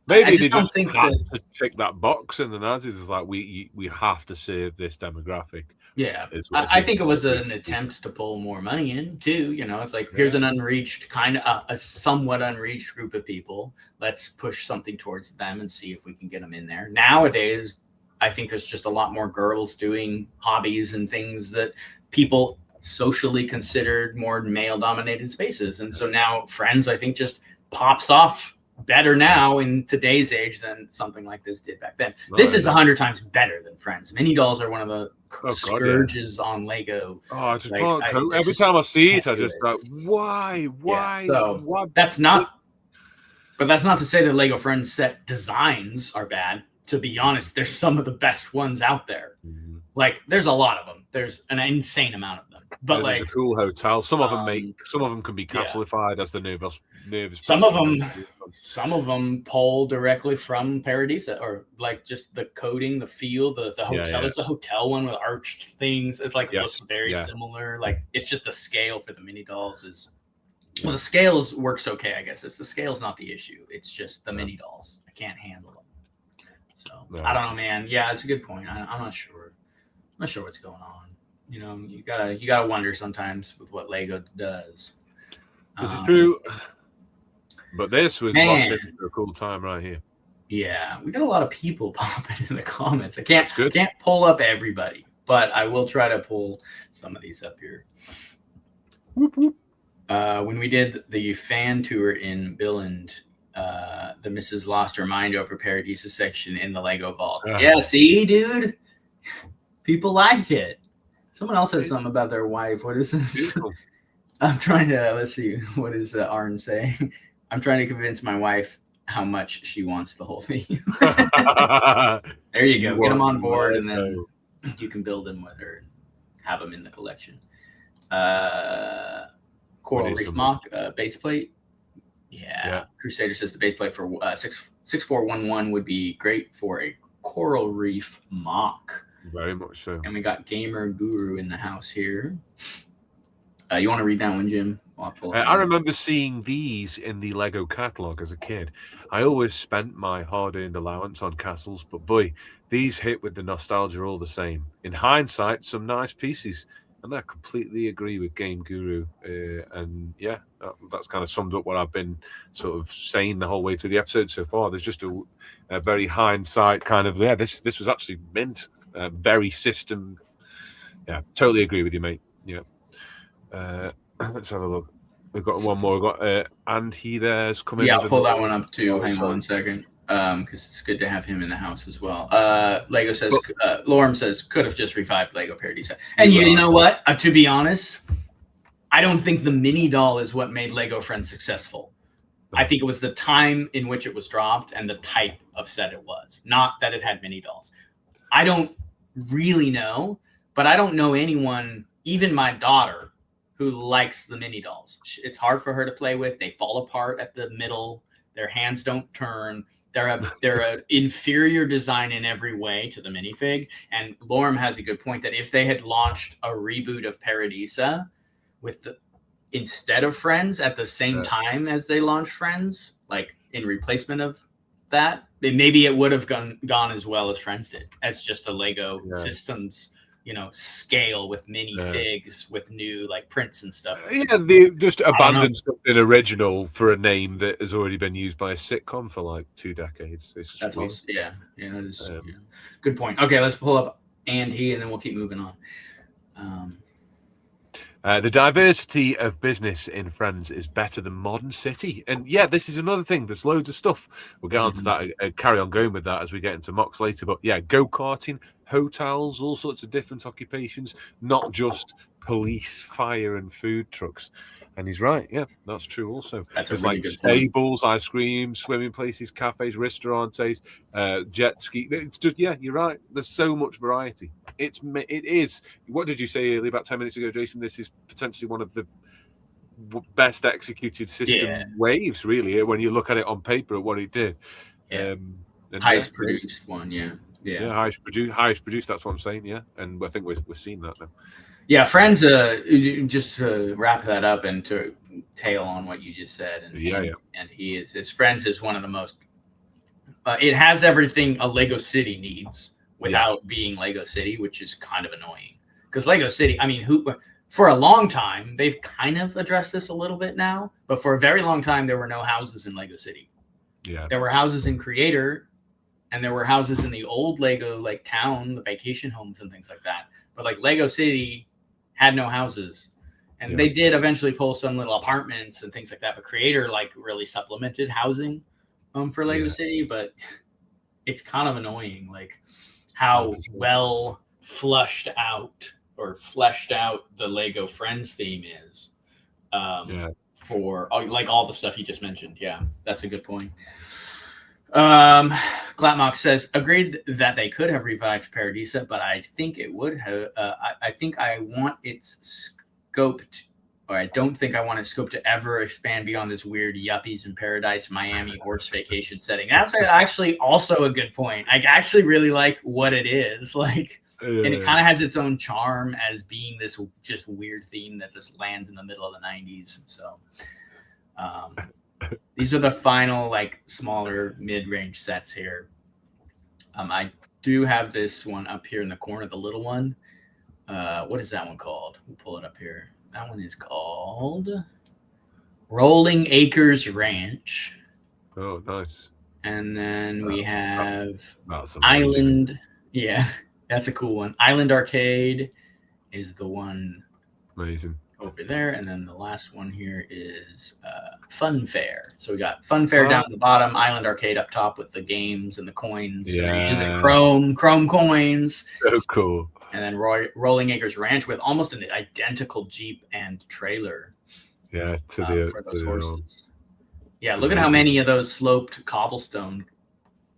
Maybe they just think had to tick that box in the 90s. It's like we have to serve this demographic. Yeah, I think it was an attempt to pull more money in too. It's like here's an unreached a somewhat unreached group of people. Let's push something towards them and see if we can get them in there. Nowadays, I think there's just a lot more girls doing hobbies and things that people socially considered more male-dominated spaces, and so now Friends, I think, just pops off better now in today's age than something like this did back then. This is 100 times better than Friends. Mini dolls are one of the scourges on Lego. I just can't. Every time I see it, I just like, why? Why? That's not to say that Lego Friends set designs are bad. To be honest, there's some of the best ones out there. Mm-hmm. Like, there's a lot of them. There's an insane amount of them. But there's a cool hotel. Some of them can be classified as the nervous. Some of them pull directly from Paradisa, or like just the coding, the feel, the hotel. There's a hotel one with arched things. It's like looks very similar. Like it's just the scale for the mini dolls is. Well, the scales works okay, I guess. The scale's not the issue. It's just the mini dolls. I can't handle them. So I don't know, man. Yeah, it's a good point. I'm not sure. I'm not sure what's going on. You gotta wonder sometimes with what Lego does. This is true. But this was locked in for a cool time right here. Yeah, we got a lot of people popping in the comments. I can't good. can't pull up everybody, but I will try to pull some of these up here. Whoop, whoop. When we did the fan tour in Billund, the missus lost her mind over Paradisa section in the Lego vault. Yeah, see, dude? People like it. Someone else said something about their wife. What is this? Beautiful. I'm trying to, let's see, what is Arn saying? I'm trying to convince my wife how much she wants the whole thing. There you go. Get them on board, and then you can build them with her and have them in the collection. Coral Reef Mock base plate. Yeah. Crusader says the base plate for 6411 would be great for a Coral Reef Mock. Very much so. And we got Gamer Guru in the house here. You want to read that one, Jim? I remember seeing these in the Lego catalog as a kid. I always spent my hard-earned allowance on castles, but boy, these hit with the nostalgia all the same. In hindsight, some nice pieces, and I completely agree with Game Guru. And yeah, that's kind of summed up what I've been sort of saying the whole way through the episode so far. There's just a very hindsight kind of this was actually mint, very system. Yeah, totally agree with you, mate. Yeah. Let's have a look. We've got one more. We've got and he there's coming. Yeah, I'll pull that one up too. Hang on 1 second, because it's good to have him in the house as well. Lego says, Lorem says, could have just revived Lego Paradisa. And you know what? To be honest, I don't think the mini doll is what made Lego Friends successful. I think it was the time in which it was dropped and the type of set it was. Not that it had mini dolls. I don't really know, but I don't know anyone, even my daughter, who likes the mini dolls. It's hard for her to play with. They fall apart at the middle. Their hands don't turn. They're an inferior design in every way to the minifig. And Lorem has a good point that if they had launched a reboot of Paradisa instead of Friends at the same time as they launched Friends, like in replacement of that, maybe it would have gone as well as Friends did. As just a Lego systems, scale with mini figs with new like prints and stuff. Yeah, they just abandoned something original for a name that has already been used by a sitcom for like 2 decades. That's also, that is good point. Okay, let's pull up and then we'll keep moving on. The diversity of business in Friends is better than Modern City. And yeah, this is another thing. There's loads of stuff. We'll get on to that, carry on going with that as we get into mocks later. But yeah, go-karting, hotels, all sorts of different occupations, not just police, fire, and food trucks. And he's right. Yeah, that's true also. There's like stables, ice cream, swimming places, cafes, restaurants, jet ski. It's just, yeah, you're right. There's so much variety. It is. What did you say earlier about 10 minutes ago, Jason? This is potentially one of the best executed system waves, really, when you look at it on paper at what it did. Highest produced one, highest produced. That's what I'm saying. Yeah, and I think we're seeing that now. Yeah, Friends. Just to wrap that up and to tail on what you just said, and his Friends is one of the most. It has everything a Lego City needs without being Lego City, which is kind of annoying. Because Lego City, I mean, for a long time, they've kind of addressed this a little bit now, but for a very long time, there were no houses in Lego City. Yeah. There were houses in Creator, and there were houses in the old Lego, like, town, the vacation homes and things like that. But, like, Lego City had no houses. And they did eventually pull some little apartments and things like that, but Creator, like, really supplemented housing for Lego City, but it's kind of annoying, like, how well fleshed out the Lego Friends theme is for like all the stuff you just mentioned. Yeah, that's a good point. Glatmox says, agreed that they could have revived Paradisa, but I think it would have. I think I want its scope or I don't think I want its scope to ever expand beyond this weird yuppies in paradise Miami horse vacation setting. That's actually also a good point. I actually really like what it is, like, and it kind of has its own charm as being this just weird theme that just lands in the middle of the 90s. So these are the final, like, smaller mid-range sets here. I do have this one up here in the corner, the little one. What is that one called? We'll pull it up here. That one is called Rolling Acres Ranch. Oh, nice. And then we have that's Island. Yeah, that's a cool one. Island Arcade is the one amazing over there. And then the last one here is Fun Fair. So we got Fun Fair down at the bottom, Island Arcade up top with the games and the coins. Yeah. And using Chrome coins. So cool. And then Rolling Acres Ranch with almost an identical Jeep and trailer. Yeah, for those horses. Yeah, look at how many of those sloped cobblestone,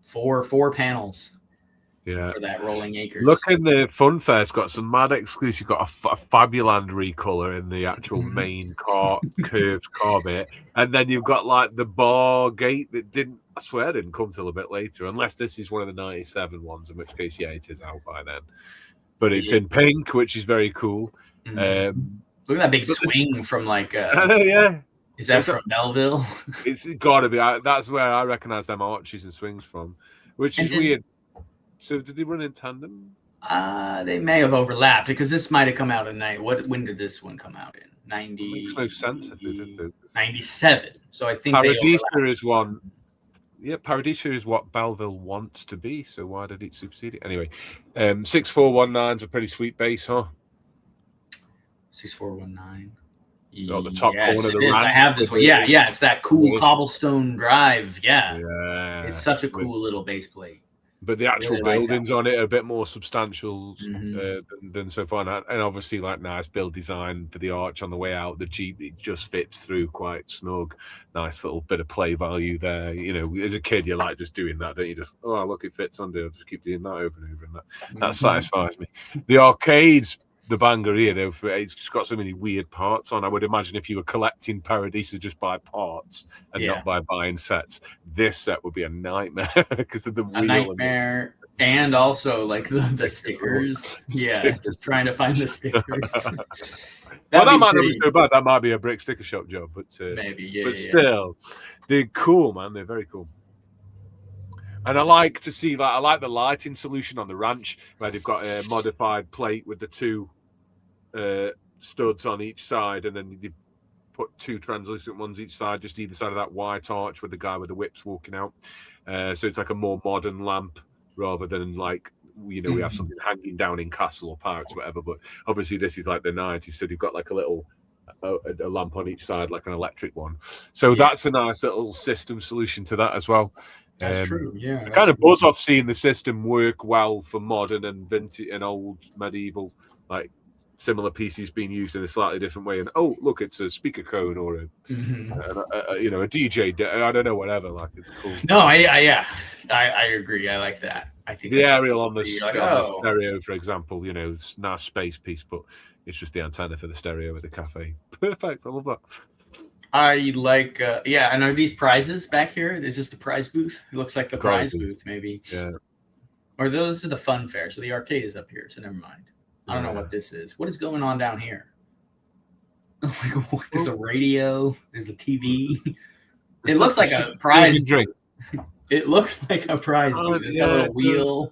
four panels. Yeah, for that Rolling Acres. Look in the Fun Fair. It's got some mad exclusive. You've got a Fabuland recolor in the actual main car curved car bit, and then you've got like the bar gate that I swear didn't come till a bit later, unless this is one of the '97 ones, in which case, yeah, it is out by then. But it's in pink, which is very cool. Look at that big swing from like. Yeah. Is that from Belleville? It's got to be. That's where I recognize them arches and swings from, which is weird. So did they run in tandem? They may have overlapped because this might have come out at night. When did this one come out in? 90. Makes no sense if they did. 97. So I think Paradisa is one. Yeah, Paradisa is what Belleville wants to be. So why did it supersede it? Anyway, 6419 is a pretty sweet base, huh? 6419. Oh, the top corner of the ramp. I have this one. Yeah, it's that cool cobblestone drive. Yeah, it's such a cool little base plate. But the actual buildings on it are a bit more substantial than so far. And obviously, like nice build design for the arch on the way out. The Jeep, it just fits through quite snug. Nice little bit of play value there. You know, as a kid, you like just doing that, don't you? Just, oh, look, it fits under. I'll just keep doing that over and over. And that satisfies me. The arcades, the banger here, though, it's just got so many weird parts on. I would imagine if you were collecting Paradisa just by parts and not by buying sets, this set would be a nightmare because of the wheel. A nightmare, and also like the stickers. Yeah, just trying to find the stickers. Well, that might not be so bad. That might be a brick sticker shop job, but maybe, but still, they're cool, man. They're very cool. And I like to see that. I like the lighting solution on the ranch where they've got a modified plate with the two studs on each side, and then you put two translucent ones each side, just either side of that white arch with the guy with the whips walking out. So it's like a more modern lamp rather than like, you know, we have something hanging down in Castle or Pirates or whatever. But obviously this is like the 90s, so you've got like a little a lamp on each side, like an electric one. So that's a nice little system solution to that as well. That's true. Yeah, I kind of buzz off seeing the system work well for modern and vintage and old medieval, like similar pieces being used in a slightly different way. And oh, look, it's a speaker cone or a you know, a DJ. I don't know, whatever. Like, it's cool. No, I agree. I like that. I think the aerial on the stereo, for example, you know, it's a nice space piece, but it's just the antenna for the stereo at the cafe. Perfect. I love that. I like, and are these prizes back here? Is this the prize booth? It looks like the prize booth, maybe. Yeah. Or those are the fun fair. So the arcade is up here. So never mind. I don't know what this is. What is going on down here? There's a radio. There's a TV. It looks like a prize drink. It looks like a prize booth. It's got a little wheel.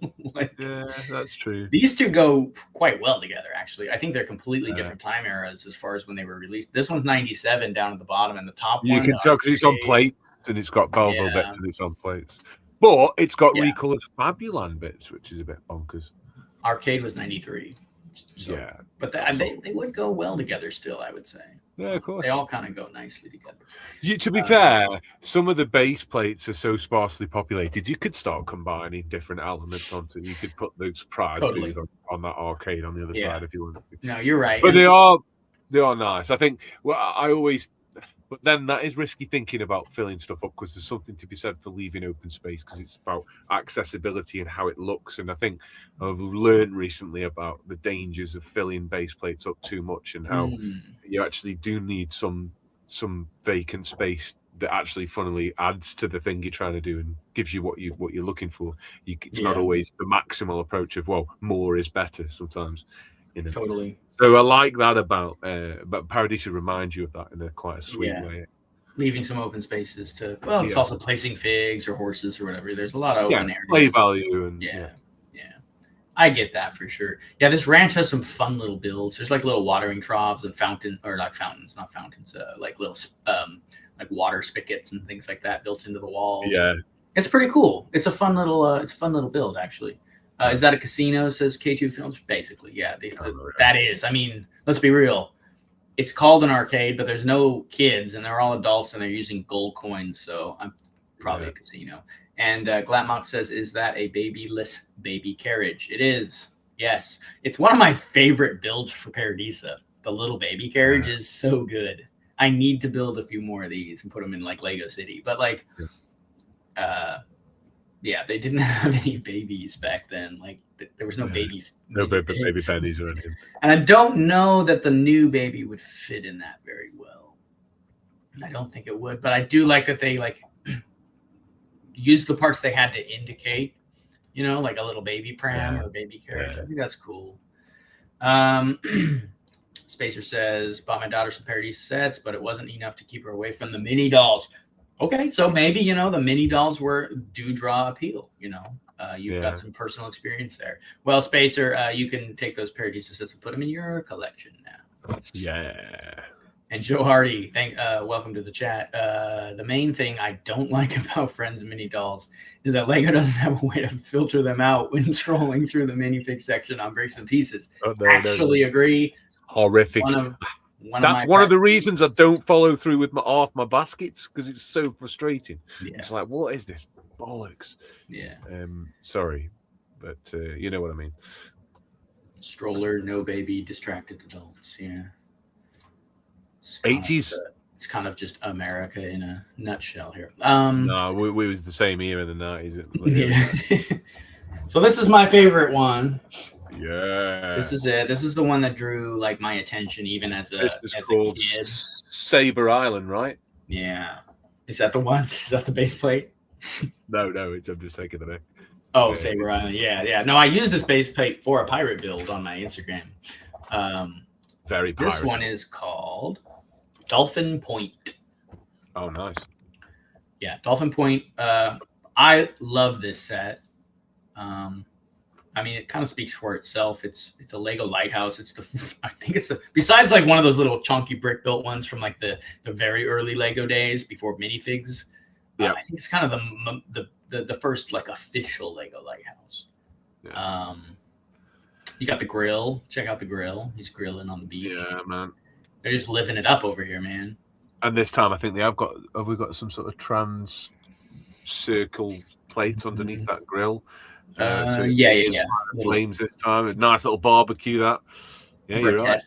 Yeah, that's true. These two go quite well together, actually. I think they're completely different time eras as far as when they were released. This one's 97 down at the bottom, and the top one. You can tell because it's on plates and it's got Belleville bits and it's on plates. But it's got recolored Fabuland bits, which is a bit bonkers. Arcade was 93. So, but they would go well together still, I would say. Yeah, of course. They all kind of go nicely together. To be fair, some of the base plates are so sparsely populated, you could start combining different elements onto. You could put those prize booths on that arcade on the other side if you want. No, you're right. But they are nice. I think. Well, I always. But then that is risky thinking about filling stuff up because there's something to be said for leaving open space because it's about accessibility and how it looks. And I think I've learned recently about the dangers of filling base plates up too much and how you actually do need some vacant space that actually funnily adds to the thing you're trying to do and gives you what you're looking for. It's not always the maximal approach of, well, more is better sometimes. You know? Totally. So I like that about Paradisa reminds you of that in a quite a sweet way. Leaving some open spaces to it's also placing figs or horses or whatever. There's a lot of open area. Play value and I get that for sure. Yeah, this ranch has some fun little builds. There's like little watering troughs and fountain, or like fountains, not fountains, like little like water spigots and things like that built into the walls. Yeah, It's pretty cool. It's a fun little build actually. Is that a casino? Says K2 Films. Basically, yeah. That is. I mean, let's be real. It's called an arcade, but there's no kids, and they're all adults, and they're using gold coins. So I'm probably a casino. And Glatmock says, "Is that a babyless baby carriage?" It is. Yes, it's one of my favorite builds for Paradisa. The little baby carriage is so good. I need to build a few more of these and put them in like Lego City. But like, yeah, they didn't have any babies back then. Like there was no babies. No baby pennies or anything. And I don't know that the new baby would fit in that very well. I don't think it would, but I do like that they like use the parts they had to indicate, you know, like a little baby pram or baby carriage. I think that's cool. Spacer says, bought my daughter some Paradise sets, but it wasn't enough to keep her away from the mini dolls. Okay, so maybe, you know, the mini dolls do draw appeal, you know. You've got some personal experience there. Well, Spacer, you can take those Paradisa sets and put them in your collection now. Yeah. And Joe Hardy, welcome to the chat. The main thing I don't like about Friends Mini Dolls is that Lego doesn't have a way to filter them out when scrolling through the minifig section on Bricks and Pieces. Agree. It's horrific. That's one of the reasons I don't follow through with half my baskets, because it's so frustrating. Yeah. It's like, what is this bollocks? Yeah. Sorry, but you know what I mean. Stroller, no baby, distracted adults. Yeah. 80s. It's kind of just America in a nutshell here. No, we was the same era in the 90s. Yeah. So this is my favorite one. Yeah. This is it. This is the one that drew like my attention even as a kid. Saber Island, right? Yeah. Is that the one? Is that the base plate? No, I'm just taking the name. Oh, Saber Island. Yeah. No, I used this base plate for a pirate build on my Instagram. Very pirate. This one is called Dolphin Point. Oh, nice. Yeah, Dolphin Point. I love this set. I mean, it kind of speaks for itself. It's a Lego lighthouse. I think it's besides like one of those little chunky brick built ones from like the very early Lego days before minifigs. Yeah, I think it's kind of the first like official Lego lighthouse. Yeah. You got the grill. Check out the grill. He's grilling on the beach. Yeah, man. They're just living it up over here, man. And this time, I think have we got some sort of trans circle plates underneath that grill. Yeah. Flames this time. A nice little barbecue. That. Yeah, you're right.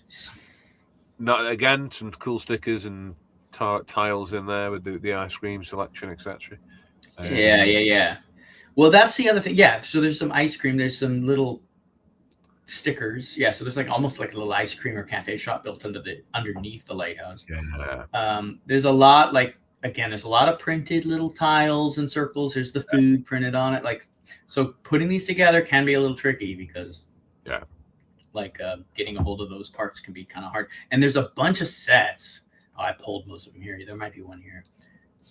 Not again. Some cool stickers and tiles in there with the ice cream selection, etc. Yeah. Well, that's the other thing. Yeah. So there's some ice cream. There's some little stickers. Yeah. So there's like almost like a little ice cream or cafe shop built underneath the lighthouse. Yeah. There's a lot there's a lot of printed little tiles and circles. There's the food printed on it. Like, so putting these together can be a little tricky because getting a hold of those parts can be kind of hard. And there's a bunch of sets. Oh, I pulled most of them here. There might be one here.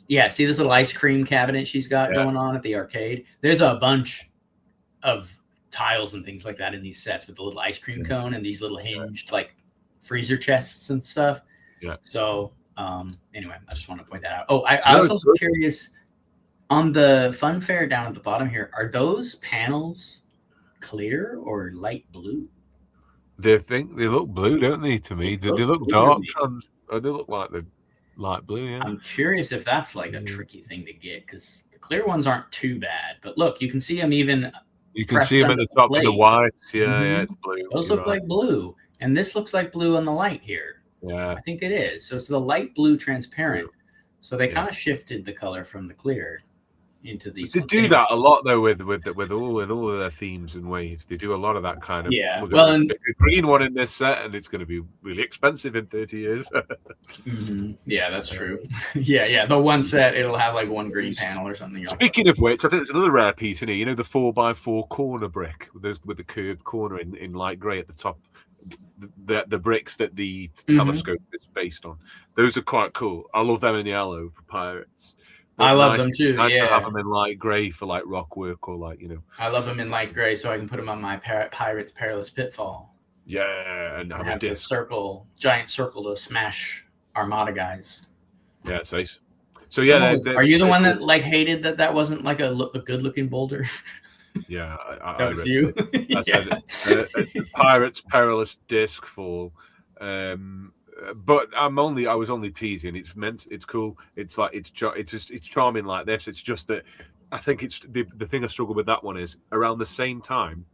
Yeah. See this little ice cream cabinet she's got going on at the arcade? There's a bunch of tiles and things like that in these sets with the little ice cream cone and these little hinged like freezer chests and stuff. Yeah. So anyway, I just want to point that out. Oh, I was also curious on the fun fair down at the bottom here. Are those panels clear or light blue? They look blue, don't they? To me, they look dark. They look like they're light blue. Yeah. I'm curious if that's like a tricky thing to get because the clear ones aren't too bad. But look, you can see them even. You can see them at the top of the whites. Yeah, it's blue. Those look like blue, and this looks like blue on the light here. Yeah, I think it is. So it's the light blue transparent. So they kind of shifted the color from the clear into these. They do that a lot though with all of their themes and waves. They do a lot of that kind of. Yeah. Well, and a green one in this set, and it's going to be really expensive in 30 years. Yeah, that's true. Yeah. The one set it'll have like one green panel or something. Speaking of which, I think it's another rare piece in here. You know the 4x4 corner brick with the curved corner in light grey at the top. The bricks that the telescope is based on. Those are quite cool. I love them in yellow for pirates. I love them too. Nice to have Yeah, them in light grey for like rock work or like I love them in light gray, so I can put them on my Pirates Perilous Pitfall. Yeah, and have a Have the disc. giant circle to smash Armada guys. Yeah, it's nice. So yeah, are you the one that like hated that wasn't like a good looking boulder? Yeah, that was you. I said Pirates Perilous Disc Fall. But I was only teasing. It's cool. It's like it's charming like this. It's just that I think it's the thing I struggle with that one is around the same time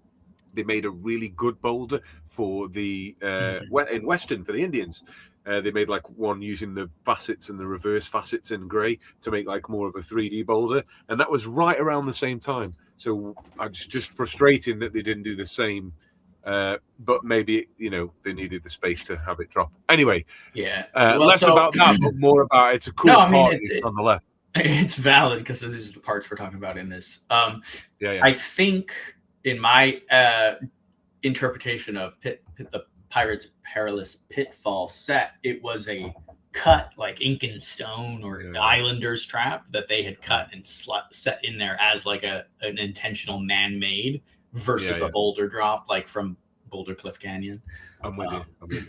they made a really good boulder for the in Western for the Indians. They made like one using the facets and the reverse facets in grey to make like more of a 3D boulder, and that was right around the same time. So it's just frustrating that they didn't do the same. But maybe they needed the space to have it drop. Anyway, yeah. Less about that, but more about it's a cool part on the left. It's valid because these are the parts we're talking about in this. Yeah. I think in my interpretation of the Pirates Perilous Pitfall set, it was a cut like ink and stone or Islanders trap that they had cut and set in there as like an intentional man-made versus a boulder drop like from Boulder Cliff Canyon. I'm with you.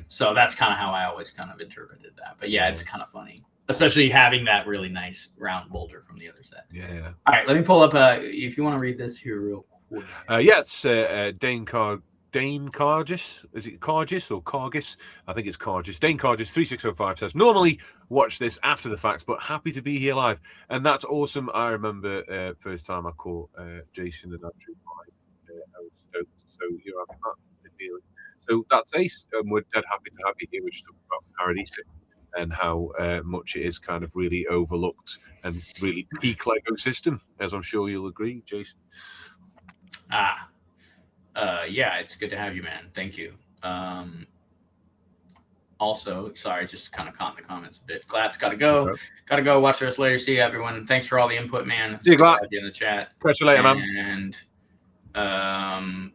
So that's kind of how I always kind of interpreted that. But yeah, it's kind of funny, especially having that really nice round boulder from the other set. Yeah. All right, let me pull up. If you want to read this here real quick. It's Dane Cargis. Is it Cargis or Cargis? I think it's Cargis. Dane Cargis 3605 says, normally watch this after the facts, but happy to be here live. And that's awesome. I remember first time I caught Jason and Andrew live. I was stoked. So you're having that feeling. So that's ace. And we're dead happy to have you here. We're just talking about Paradisa and how much it is kind of really overlooked and really peak Lego system, as I'm sure you'll agree, Jason. Yeah, it's good to have you, man. Thank you. Also, sorry, just kind of caught in the comments a bit. Glad's got to go. Okay. Got to go. Watch the rest later. See you, everyone. Thanks for all the input, man. See you, Glad. Have you in the chat. Catch you later, man. And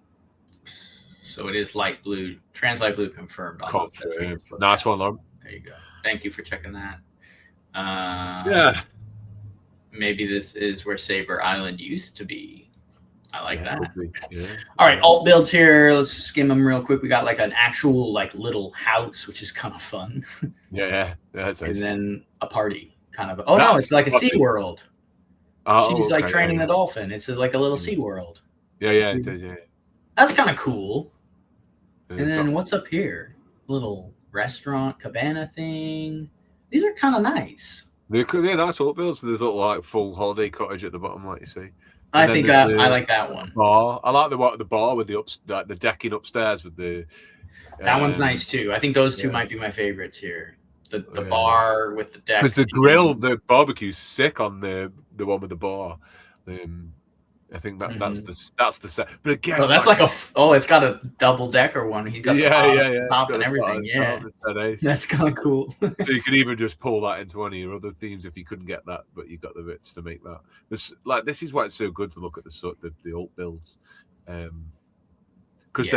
so it is light blue. Translite blue confirmed. Confirmed. Nice one, Lauren. There you go. Thank you for checking that. Yeah. Maybe this is where Saber Island used to be. I like that. Yeah. All right, alt builds here. Let's skim them real quick. We got like an actual like little house, which is kind of fun. Yeah. That's and then a party, kind of. Oh no, it's like a Sea World. She's like training the dolphin. It's like a little Sea World. Yeah, it is, yeah. That's kind of cool. And then what's up here? Little restaurant cabana thing. These are kind of nice. They're nice alt builds. There's a little like full holiday cottage at the bottom, like you see. I think I like that one. Bar. I like the bar with the decking upstairs with the. That one's nice too. I think those two might be my favorites here. The bar with the deck. Because the grill, the barbecue's sick on the one with the bar. I think that's the set. But again, that's like it's got a double decker one. He's got the top and everything. Yeah, that's kind of cool. So you could even just pull that into one of your other themes if you couldn't get that, but you got the bits to make that. This is why it's so good to look at the alt builds, because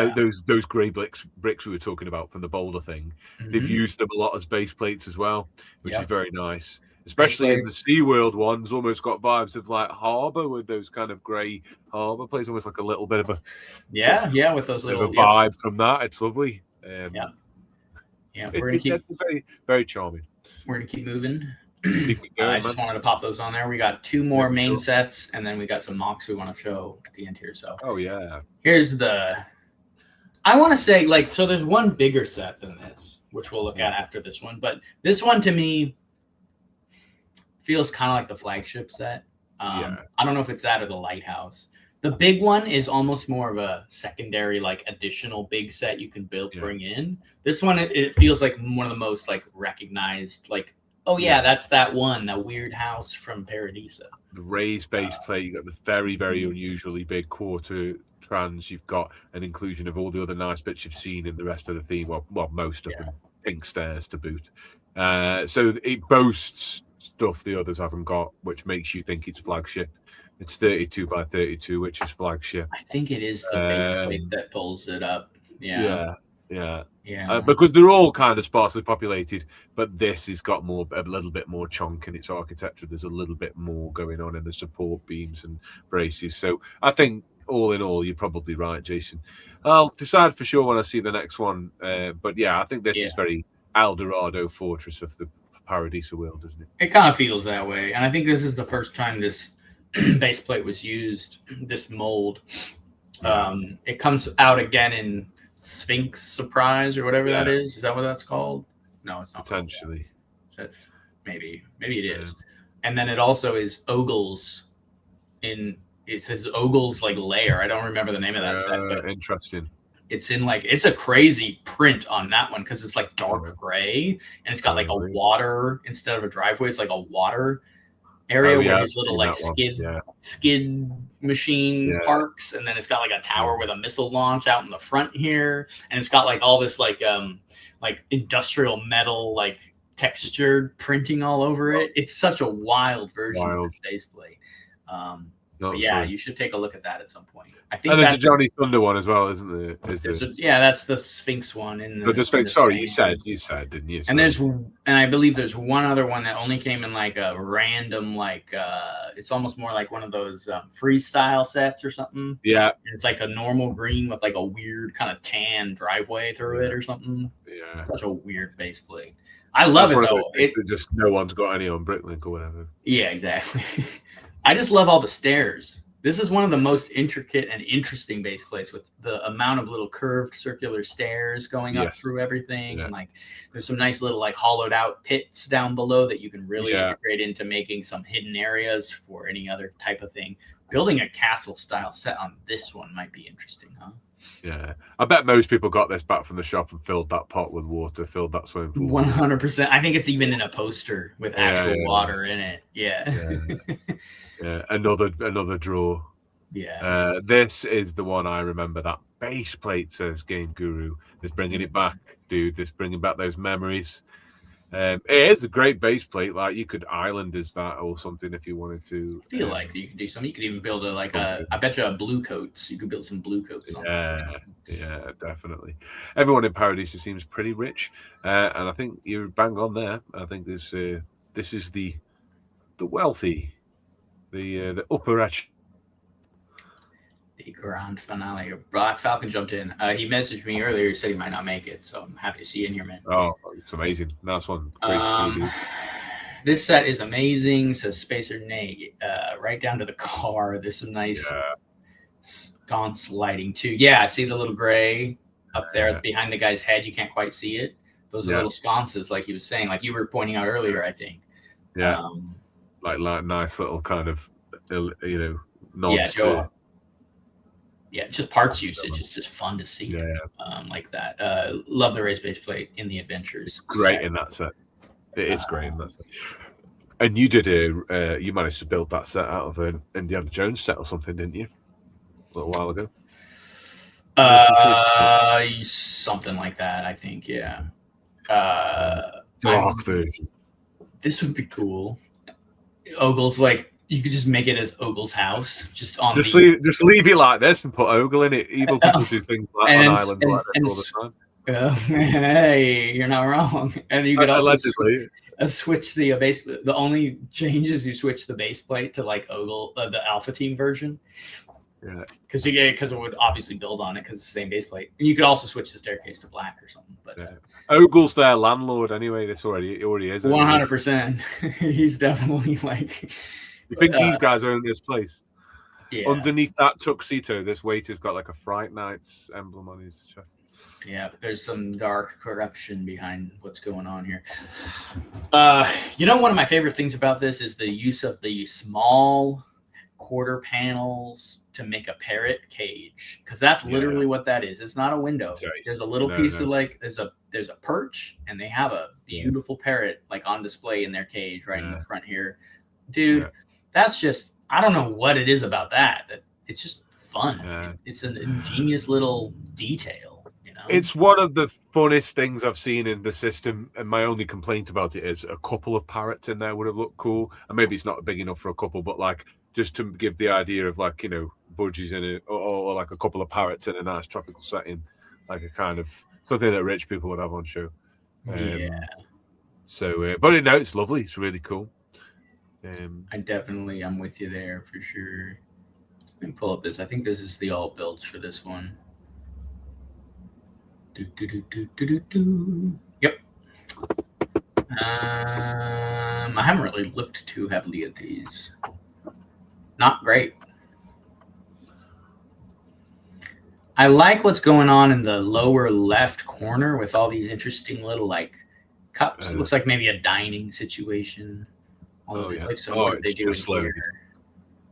those grey bricks we were talking about from the boulder thing, they've used them a lot as base plates as well, which is very nice. Especially in the SeaWorld ones, almost got vibes of like harbour with those kind of grey harbour plates, almost like a little bit of a with those little vibe from that. It's lovely. We're gonna keep very, very charming. We're gonna keep moving. I just wanted to pop those on there. We got two more main sets, and then we got some mocks we want to show at the end here. So here's I want to say so there's one bigger set than this, which we'll look at after this one, but this one to me feels kind of like the flagship set. I don't know if it's that or the lighthouse. The big one is almost more of a secondary, like additional big set you can bring in. This one, it feels like one of the most like recognized, like, that's that one, that weird house from Paradisa. The raised base plate, you got the very, very unusually big quarter trans. You've got an inclusion of all the other nice bits you've seen in the rest of the theme. Well, most of them, pink stairs to boot. So it boasts stuff the others haven't got, which makes you think it's flagship. It's 32 by 32, which is flagship. I think it is the base plate that pulls it up. Yeah. Yeah. Yeah. Because they're all kind of sparsely populated, but this has got a little bit more chunk in its architecture. There's a little bit more going on in the support beams and braces. So I think all in all, you're probably right, Jason. I'll decide for sure when I see the next one. But yeah, I think this is very El Dorado fortress of the Paradisa world, isn't it? It kind of feels that way. And I think this is the first time this base plate was used, this mold. It comes out again in Sphinx Surprise or whatever that is. Is that what that's called? No, it's not. Potentially. Maybe it is. And then it also is Ogle's it says Ogle's like layer. I don't remember the name of that set, but interesting. It's in it's a crazy print on that one because it's like dark gray and it's got like a water instead of a driveway. It's like a water area where there's little like skid machine parks, and then it's got like a tower with a missile launch out in the front here, and it's got like all this like industrial metal like textured printing all over it. It's such a wild version of the faceplate. Yeah, you should take a look at that at some point. I think there's a Johnny Thunder one as well, isn't there? Yeah, that's the Sphinx one. Sorry, you said, didn't you? And I believe there's one other one that only came in like a random, it's almost more like one of those freestyle sets or something. Yeah. And it's like a normal green with like a weird kind of tan driveway through it or something. Yeah. Such a weird base plate. I love it though. It's just no one's got any on Bricklink or whatever. Yeah, exactly. I just love all the stairs. This is one of the most intricate and interesting base plates with the amount of little curved circular stairs going up through everything. Yeah. And there's some nice little hollowed out pits down below that you can really integrate into making some hidden areas for any other type of thing. Building a castle style set on this one might be interesting, huh? Yeah, I bet most people got this back from the shop and filled that pot with water, filled that swimming pool. 100%. I think it's even in a poster with actual water in it. Yeah. Another drawer. Yeah. This is the one I remember. That base plate, says Game Guru. It's bringing it back, dude. It's bringing back those memories. It is a great base plate. Like you could islanders that or something if you wanted to. I feel like you could do something. You could even build I bet you a blue coats. You could build some blue coats on it. Yeah, definitely. Everyone in Paradisa seems pretty rich, and I think you're bang on there. I think this is the wealthy, the upper echelon. The grand finale. Black Falcon jumped in. He messaged me earlier. He said he might not make it, so I'm happy to see you in here, man. Oh, it's amazing. Nice one. Great to see you, dude. This set is amazing, says Spacer Nate. Right down to the car. There's some nice sconce lighting, too. Yeah, see the little gray up there behind the guy's head? You can't quite see it. Those are little sconces, like he was saying, like you were pointing out earlier, I think. Yeah. Like nice little kind of, nods to... Yeah, just parts usage. It's just fun to see. Like that. Love the race base plate in the Adventures. Great in that set. It is great in that set. And you did you managed to build that set out of an Indiana Jones set or something, didn't you? A little while ago. Something like that, I think. Yeah. Dark version. This would be cool. Ogle's you could just make it as Ogle's house, just leave it like this and put Ogle in it. Evil people do things like on islands like this all the time. Hey, you're not wrong. And you could also switch the base. The only change is you switch the base plate to Ogle, the Alpha Team version. Yeah, because it would obviously build on it because it's the same base plate. And you could also switch the staircase to black or something. But Ogle's their landlord anyway. It already is. 100%. He's definitely You think these guys own this place? Yeah. Underneath that tuxedo, this waiter's got a Fright Nights emblem on his chest. Yeah, but there's some dark corruption behind what's going on here. One of my favorite things about this is the use of the small quarter panels to make a parrot cage, because that's literally what that is. It's not a window. There's a little piece of there's a perch, and they have a beautiful parrot on display in their cage right in the front here, dude. That's just, I don't know what it is about that it's just fun. It's an ingenious little detail. It's one of the funnest things I've seen in the system, and my only complaint about it is a couple of parrots in there would have looked cool, and maybe it's not big enough for a couple, but just to give the idea of bougies in it, or a couple of parrots in a nice tropical setting, a kind of something that rich people would have on show. Yeah. So, but no, it's lovely. It's really cool. I'm with you there for sure. Let me pull up this. I think this is the alt builds for this one. Yep. I haven't really looked too heavily at these. Not great. I like what's going on in the lower left corner with all these interesting little like cups. It looks like maybe a dining situation. Although yeah. Like, so what are they doing loaded. here?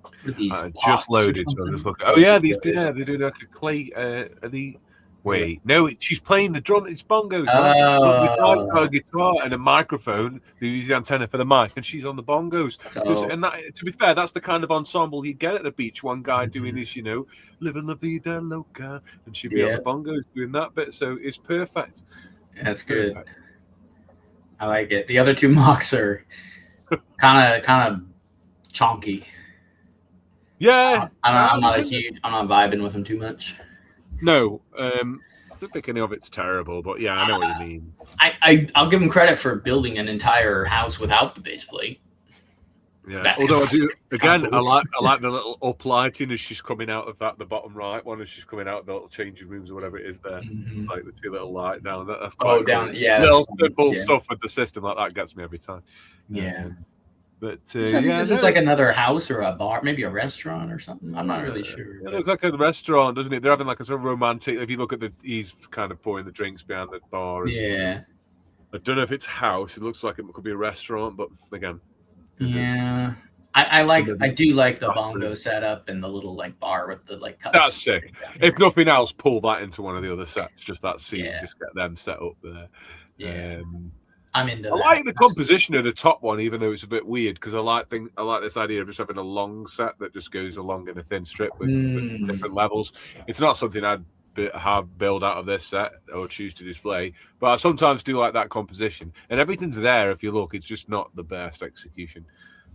What are these just loaded. So I'm just looking. Oh yeah, these. Yeah, they're doing like a clay. Are the Wait, no, she's playing the drum. It's bongos. The guy's got a guitar and a microphone. They use the antenna for the mic, and she's on the bongos. And that, to be fair, that's the kind of ensemble you get at the beach. One guy doing his, living la vida loca, and she'd be on the bongos doing that bit. So it's perfect. That's good. I like it. The other two mocks are kind of chonky. Yeah, I'm not vibing with them too much. No, I don't think any of it's terrible, but yeah, I know what you mean. I'll give them credit for building an entire house without the base plate. Yeah, although I do again, I like the little up lighting as she's coming out of the bottom right one, as she's coming out of the little changing rooms or whatever it is there. Mm-hmm. It's like the two little light down. That's quite down, cool. yeah. Little simple stuff with the system like that gets me every time. Yeah. But this is like another house or a bar, maybe a restaurant or something. I'm not really sure. It looks like a restaurant, doesn't it? They're having like a sort of romantic. If you look at he's kind of pouring the drinks behind the bar. Yeah. I don't know if it's a house. It looks like it could be a restaurant, but again. Yeah. I do like the bongo setup and the little like bar with the like cups. That's sick. If nothing else, pull that into one of the other sets. Just that scene, just get them set up there. Yeah. I'm into that. I like the composition of the top one, even though it's a bit weird, because I like this idea of just having a long set that just goes along in a thin strip with different levels. It's not something I'd have build out of this set or choose to display, but I sometimes do like that composition. And everything's there if you look. It's just not the best execution.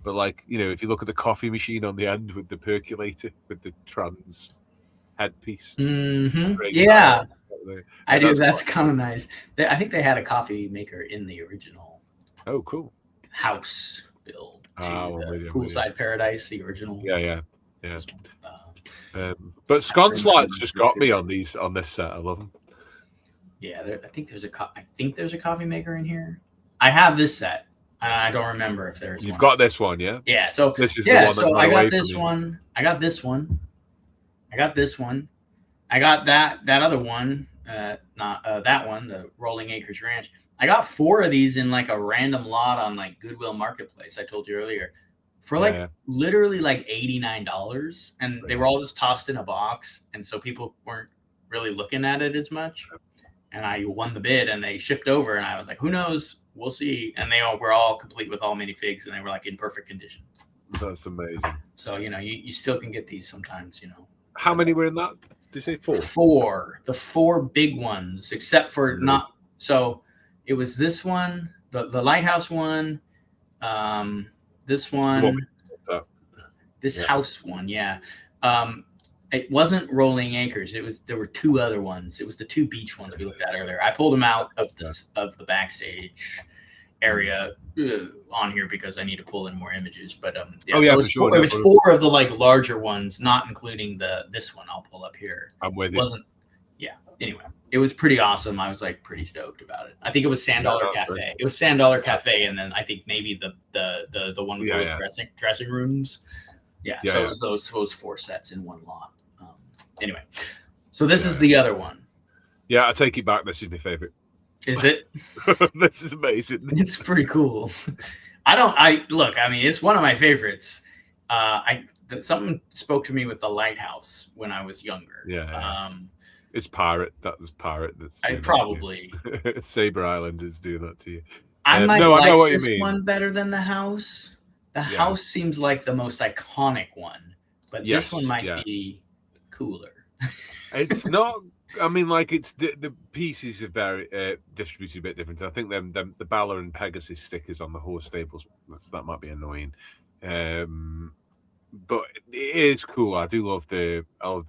But like, if you look at the coffee machine on the end with the percolator with the trans headpiece. Mm-hmm. Yeah. I do. That's kind of nice. I think they had a coffee maker in the original. Oh, cool. House build to poolside Paradise, the original. Yeah. But sconce lights just got me on this set. I love them. Yeah, I think there's a coffee maker in here. I have this set. I don't remember if there's. You've got this one, yeah. Yeah. So this is the one. So I got this one. I got this one. I got this one. I got that other one. Not that one, the Rolling Acres Ranch. I got 4 of these in like a random lot on like Goodwill Marketplace. I told you earlier, for literally like $89, and they were all just tossed in a box, and so people weren't really looking at it as much. And I won the bid, and they shipped over, and I was like, "Who knows? We'll see." And they were all complete with all minifigs, and they were like in perfect condition. That's amazing. So you still can get these sometimes. How many were in that? Did you say 4? 4. The 4 big ones, except for not. So it was this one, the lighthouse one, this one, this house one. Yeah. It wasn't Rolling Acres. There were 2 other ones. It was the 2 beach ones we looked at earlier. I pulled them out of the backstage area on here because I need to pull in more images. But it was 4 of the like larger ones, not including this one. I'll pull up here. I'm with you. Anyway, it was pretty awesome. I was like pretty stoked about it. I think it was Sand Dollar Cafe. It was Sand Dollar Cafe, and then I think maybe the one with the dressing rooms. Yeah. So it was those 4 sets in one lot. Anyway, so this is the other one. Yeah, I take it back. This is my favorite. Is it? This is amazing. It's pretty cool. It's one of my favorites. Someone spoke to me with the lighthouse when I was younger. Yeah. It's Pirate. That was Pirate. I probably. Sabre Island is doing that to you. I know what you mean. One better than the house. The house seems like the most iconic one, but this one might be cooler. It's not. I mean, like it's the pieces are very distributed a bit different. I think the Bala and Pegasus stickers on the horse stables that might be annoying. but it is cool. I do love the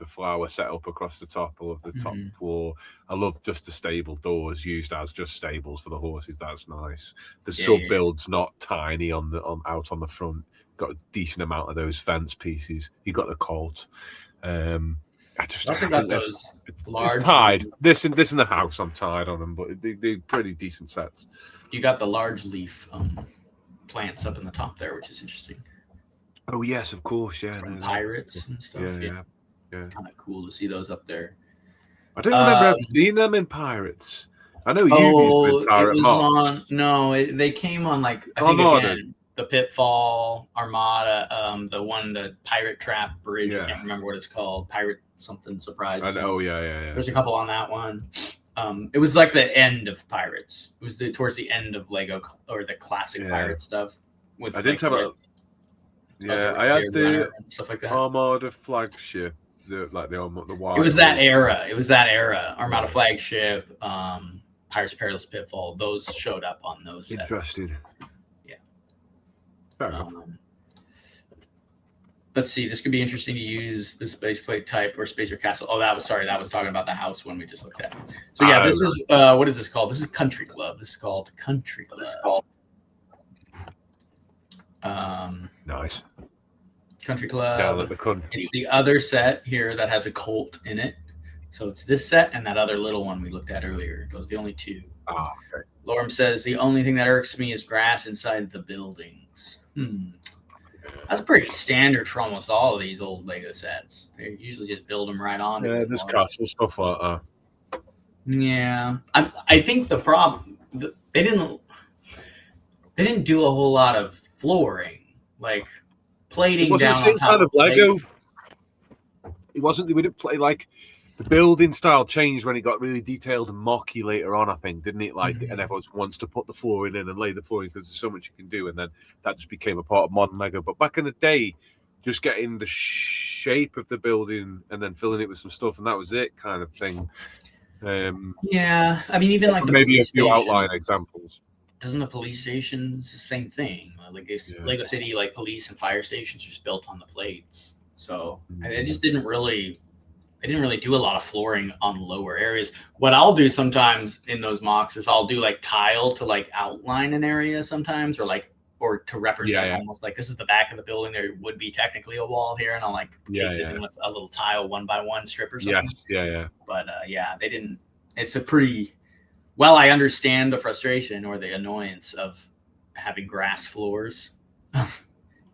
flower set up across the top. I love the top floor. I love just the stable doors used as just stables for the horses. That's nice. The sub build's not tiny on out on the front. Got a decent amount of those fence pieces. You got the colt. I also got those large. It's tied. This in the house, I'm tied on them, but they're pretty decent sets. You got the large leaf plants up in the top there, which is interesting. Oh yes, of course, yeah. From pirates and stuff. Yeah. It's kind of cool to see those up there. I don't remember ever seeing them in Pirates. I know you used in Pirate Mods. They came on like I think again the Pitfall, Armada, the Pirate Trap Bridge. I can't remember what it's called. Pirate something surprise. Oh yeah. There's a couple on that one. It was like the end of Pirates. It was towards the end of Lego or the classic Pirate stuff. I didn't have a. Yeah, I had the stuff like that. Armada flagship, the wild. It was that era. Armada flagship, Pirates of Perilous Pitfall. Those showed up on those sets. Interesting. Yeah. Fair enough. Let's see. This could be interesting to use the space plate type or spacer castle. Oh, that was talking about the house one we just looked at. So yeah, this is what is this called? This is Country Club. This is called Country Club. Nice. Country Club. Yeah, look, the country. It's the other set here that has a colt in it. So it's this set and that other little one we looked at earlier. Those are the only two. Oh, okay. Lorem says the only thing that irks me is grass inside the buildings. That's pretty standard for almost all of these old Lego sets. They usually just build them right on. Yeah, there's castle stuff like that. Yeah, I think the problem they didn't do a whole lot of flooring, like plating down on top kind of Lego. It wasn't. We didn't play like the building style changed when it got really detailed and mocky later on. I think, didn't it? Like, and everyone wants to put the flooring in and lay the flooring because there's so much you can do, and then that just became a part of modern Lego. But back in the day, just getting the shape of the building and then filling it with some stuff, and that was it, kind of thing. Yeah, I mean, even like maybe a few outline examples. Doesn't the police station? It's the same thing. Like Lego City, like police and fire stations, are just built on the plates. So I just didn't really do a lot of flooring on lower areas. What I'll do sometimes in those mocks is I'll do like tile to like outline an area sometimes, or to represent almost like this is the back of the building. There would be technically a wall here, and I'll like case it in with a little tile 1x1 strip or something. Yeah. But they didn't. It's a pretty. Well, I understand the frustration or the annoyance of having grass floors.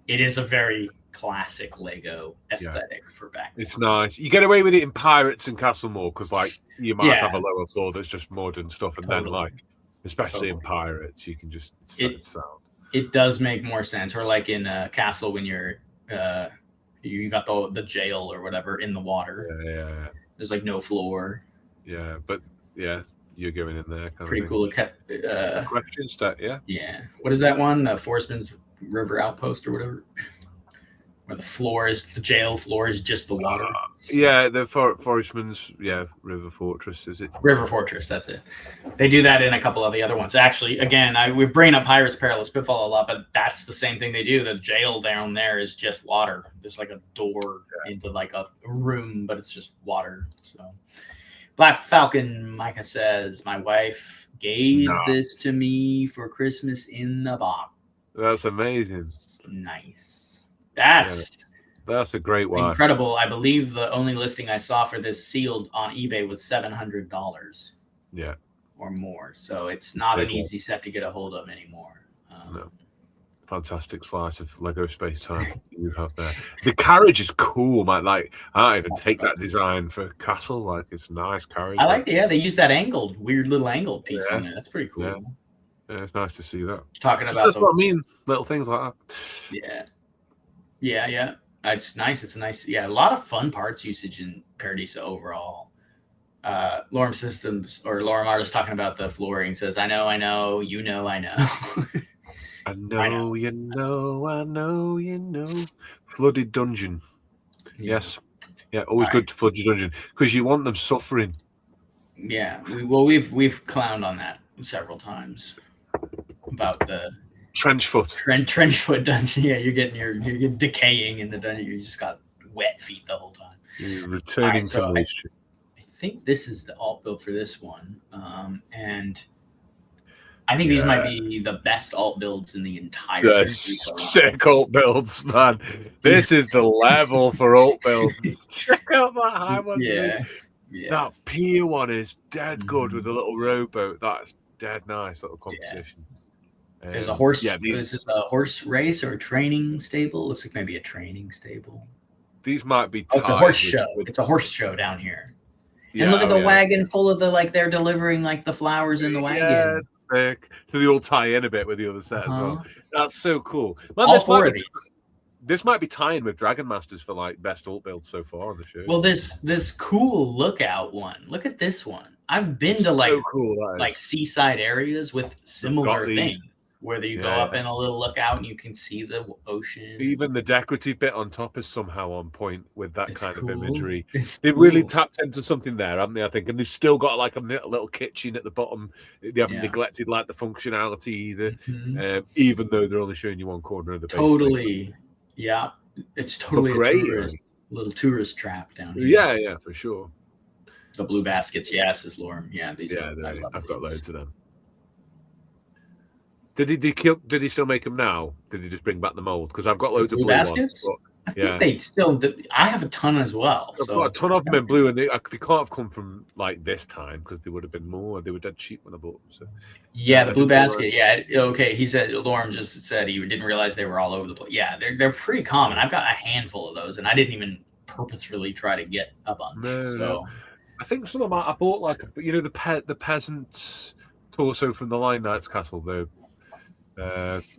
It is a very classic Lego aesthetic for back then. It's nice. You get away with it in Pirates and Castle more because, like, you might have a lower floor that's just modern stuff, and then, like, especially in Pirates, you can just sound. It does make more sense. Or like in Castle when you got the jail or whatever in the water. Yeah. There's like no floor. Yeah, but you're going in there. Pretty cool. Question stat, Yeah. What is that one? The Forestman's River Outpost or whatever? Where the jail floor is just the water. The Forestman's, River Fortress, is it? River Fortress, that's it. They do that in a couple of the other ones. Actually, again, we bring up Pirates Perilous Pitfall a lot, but that's the same thing they do. The jail down there is just water. There's like a door into like a room, but it's just water. So Black Falcon Micah says, my wife gave this to me for Christmas in the box. That's amazing. Nice. That's a great one. Incredible. I believe the only listing I saw for this sealed on eBay was $700. Yeah. Or more. So it's not an easy set to get a hold of anymore. No. Fantastic slice of Lego space time you have there. The carriage is cool, man. Like, I don't even take that design for Castle. Like, it's a nice carriage. I like they use that weird little angled piece in there. That's pretty cool. Yeah, it's nice to see that. Talking about that's what I mean. Little things like that. Yeah. It's nice. It's a nice, a lot of fun parts usage in Paradisa overall. Lorem Systems or Lorem Artist talking about the flooring says, I know, you know, I know. I know, you know. Flooded dungeon. Yes. Yeah, always good to flood your dungeon because you want them suffering. Yeah, we've clowned on that several times about trench foot. Trench foot dungeon. Yeah, you're getting decaying in the dungeon. You just got wet feet the whole time. You're returning to moisture. I think this is the alt build for this one, and I think these might be the best alt builds in the entire. Sick alt builds, man. This is the level for alt builds. Check out that high one. Yeah. That pier one is dead good with a little rowboat. That's dead nice little competition. Yeah. There's a horse. Is this a horse race or a training stable? Looks like maybe a training stable. These might be. It's a horse show. It's a horse show down here. Yeah, and look at the wagon full of they're delivering like the flowers in the wagon. Yeah, sick. So they all tie in a bit with the other set as well. That's so cool. Man, all four of these. This might be tying with Dragon Masters for like best alt build so far on the show. Well, this cool lookout one. Look at this one. I've been to like seaside areas with similar things where you go up in a little lookout and you can see the ocean. Even the decorative bit on top is somehow on point with that kind of imagery. They've really tapped into something there, haven't they? I think, and they've still got like a little kitchen at the bottom. They haven't neglected like the functionality either, even though they're only showing you one corner of the base. Totally. Yeah, it's totally a little tourist trap down here. Yeah, for sure. The blue baskets, says Lorem. Yeah, these. Yeah, I've got loads of them. Did he still make them now? Did he just bring back the mold? Because I've got loads of blue baskets. Ones. I think they still. I have a ton as well. I've got a ton of them in blue, and they can't have come from like this time because they would have been more. They were dead cheap when I bought them. So. Yeah, the blue basket. Yeah, okay. He said Lorem just said he didn't realize they were all over the place. Yeah, they're pretty common. I've got a handful of those, and I didn't even purposefully try to get a bunch. No. I think some of them I bought like the peasant's torso from the Lion Knight's castle. The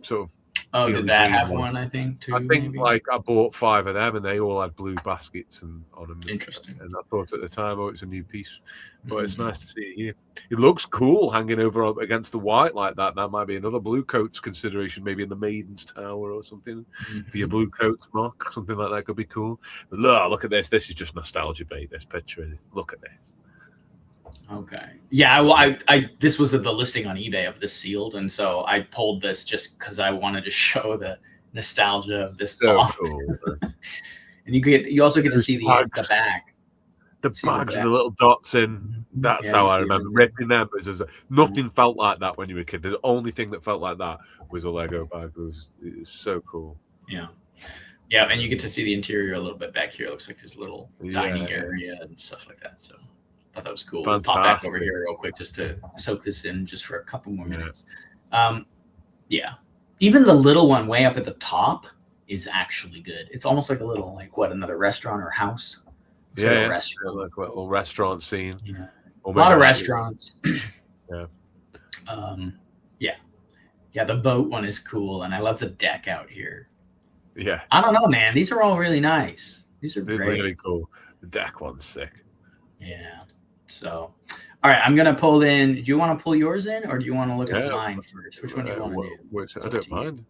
sort of. Oh, did that have one? I think too. I think like I bought 5 of them, and they all had blue baskets and on them. Interesting. And I thought at the time, it's a new piece, but it's nice to see it here. It looks cool hanging over against the white like that. That might be another blue coats consideration, maybe in the Maiden's Tower or something for your blue coats, Mark. Something like that could be cool. But look at this. This is just nostalgia bait. This picture. Look at this. Okay. Yeah. Well, I this was the listing on eBay of this sealed, and so I pulled this just because I wanted to show the nostalgia of this box. Cool. And you also get to see the back. The bags with the little dots in. That's how I remember ripping them. Nothing felt like that when you were a kid. The only thing that felt like that was a Lego bag. It was so cool. Yeah. Yeah, and you get to see the interior a little bit back here. It looks like there's a little dining area and stuff like that. So I thought that was cool. We'll pop back over here real quick just to soak this in just for a couple more minutes. Yeah. Even the little one way up at the top is actually good. It's almost like a little, another restaurant or house? It's like a restaurant. Like a little restaurant scene. Yeah. A lot of restaurants. Yeah. Yeah, the boat one is cool, and I love the deck out here. Yeah. I don't know, man. These are all really nice. These are great. Really cool. The deck one's sick. Yeah. So, all right, I'm gonna pull in. Do you want to pull yours in, or do you want to look at mine first? Which one do you want to do? I don't mind.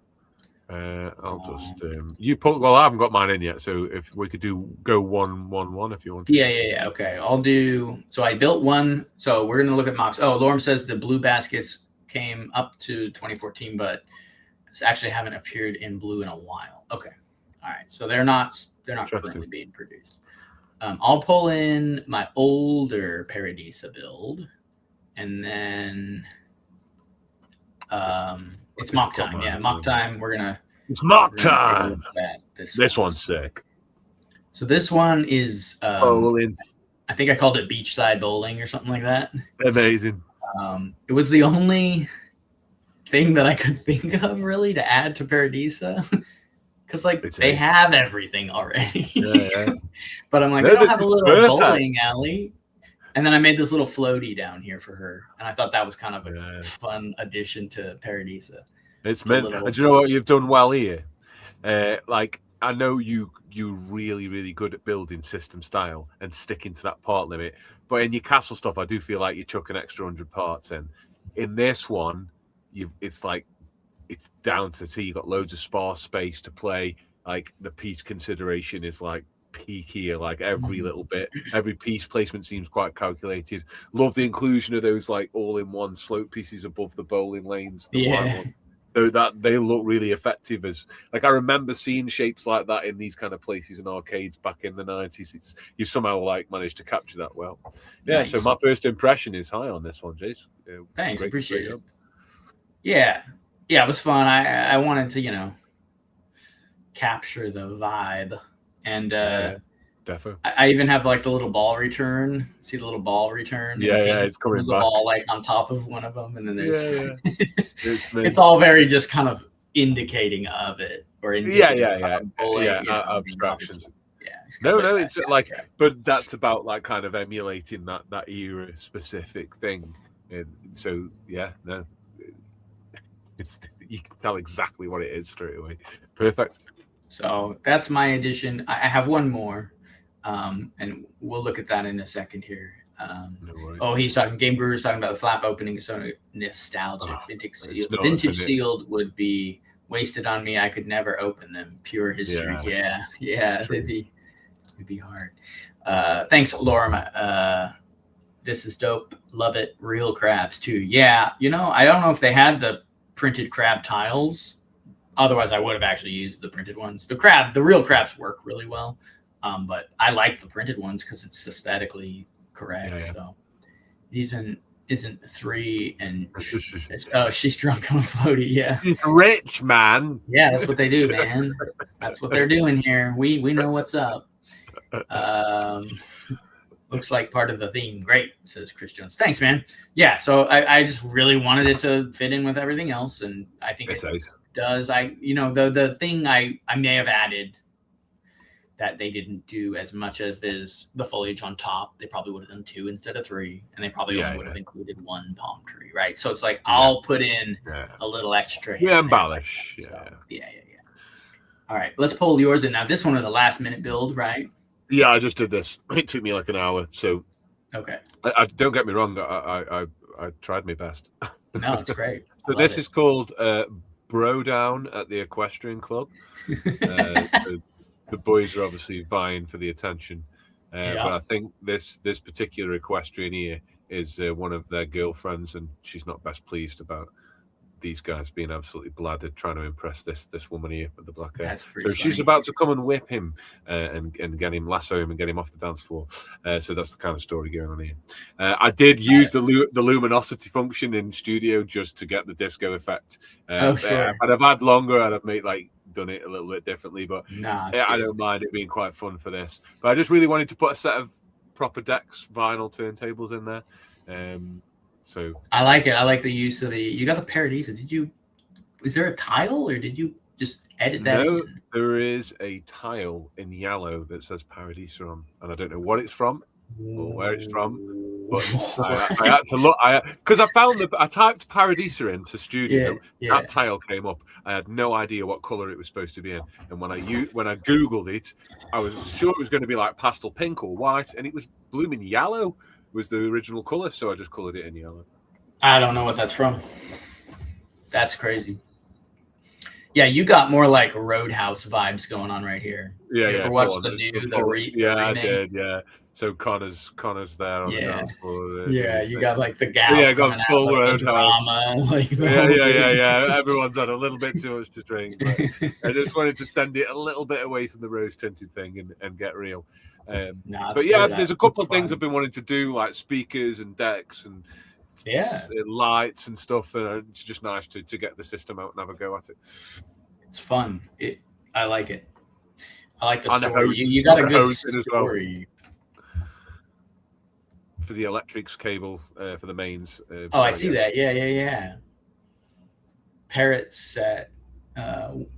I'll just you pull. Well, I haven't got mine in yet, so if we could go 1-1-1 if you want. Yeah. Okay, I'll do. So I built one. So we're gonna look at mocks. Oh, Lorem says the blue baskets came up to 2014, but actually haven't appeared in blue in a while. Okay, all right. So they're not currently being produced. I'll pull in my older Paradisa build, and then it's mock time. Yeah, mock time. It's mock time. This one's sick. So this one is. I think I called it beachside bowling or something like that. Amazing. It was the only thing that I could think of really to add to Paradisa. Because they have everything already. Yeah. But I'm like, I don't have a little bowling alley. And then I made this little floaty down here for her. And I thought that was kind of a fun addition to Paradisa. It's meant. Do you know what you've done well here? I know you're really, really good at building system style and sticking to that part limit. But in your castle stuff, I do feel like you chuck an extra 100 parts in. In this one, it's down to the T. You've got loads of sparse space to play. Like the piece consideration is peak here. Like every little bit, every piece placement seems quite calculated. Love the inclusion of those all-in-one slope pieces above the bowling lanes. though that they look really effective. As like I remember seeing shapes like that in these kind of places and arcades back in the 90s. It's you somehow like managed to capture that well. Yeah, Nice. so my first impression is high on this one, Jace. Thanks, appreciate it. Yeah, it was fun. I wanted to capture the vibe, and defo. I even have like the little ball return. See the little ball return? Yeah, it's coming there's back. a ball like on top of one of them, and then there's It's all very just kind of indicating of it, or abstractions. Yeah, no, it's like, but that's about like kind of emulating that era specific thing, and so it's you can tell exactly what it is straight away. Perfect. So that's my addition. I have one more, and we'll look at that in a second here. He's talking. Game Brewer's talking about the flap opening is so nostalgic. Vintage sealed would be wasted on me. I could never open them. Pure history. Yeah. It'd be hard. Thanks, Laura. This is dope. Love it. Real crabs too. Yeah. I don't know if they had the printed crab tiles. Otherwise, I would have actually used the printed ones. The real crabs work really well, but I like the printed ones because it's aesthetically correct. Yeah. So it isn't 3, and she's drunk on a floaty. Yeah, rich man. Yeah, that's what they do, man. That's what they're doing here. We know what's up. Looks like part of the theme. Great, says Chris Jones. Thanks, man. Yeah, so I just really wanted it to fit in with everything else, and I think it does. The thing I may have added that they didn't do as much of is the foliage on top. They probably would have done 2 instead of 3, and they probably only would have included 1 palm tree, right? So it's like I'll put in a little extra. Embellish. So, yeah. All right, let's pull yours in now. This one was a last-minute build, right? Yeah, I just did this. It took me like an hour. So okay. I don't get me wrong. I tried my best. No, it's great. So this is called Bro Down at the Equestrian Club. So the boys are obviously vying for the attention, but I think this particular equestrian here is one of their girlfriends, and she's not best pleased about these guys being absolutely bladdered trying to impress this woman here with the black hair. So funny. She's about to come and whip him and get him, lasso him and get him off the dance floor. So that's the kind of story going on here. I did use the luminosity function in studio just to get the disco effect. Sure. I'd have had longer, I'd have done it a little bit differently, but I don't mind it being quite fun for this. But I just really wanted to put a set of proper decks, vinyl turntables in there. So I like it. I like the use of you got the Paradisa. Is there a tile or did you just edit that? No, there is a tile in yellow that says Paradisa on, and I don't know what it's from or where it's from, but I had to look. Because I found I typed Paradisa into studio. That tile came up. I had no idea what color it was supposed to be in, and when I Googled it, I was sure it was going to be like pastel pink or white, and it was blooming yellow. Was the original color, so I just colored it in yellow. I don't know what that's from. That's crazy. Yeah, you got more like Roadhouse vibes going on right here. Yeah, you ever watched the remake? I did. Yeah. So Connor's there on the dance floor. You got like the gals. Yeah, got full out, Roadhouse drama. Yeah. Everyone's had a little bit too much to drink. But I just wanted to send it a little bit away from the rose tinted thing and get real. There's a couple of things I've been wanting to do, like speakers and decks and lights and stuff, and it's just nice to get the system out and have a go at it. It's fun. I like it. I like the story. You got a good story. For the electrics cable for the mains. I see that. Yeah. Parrot set.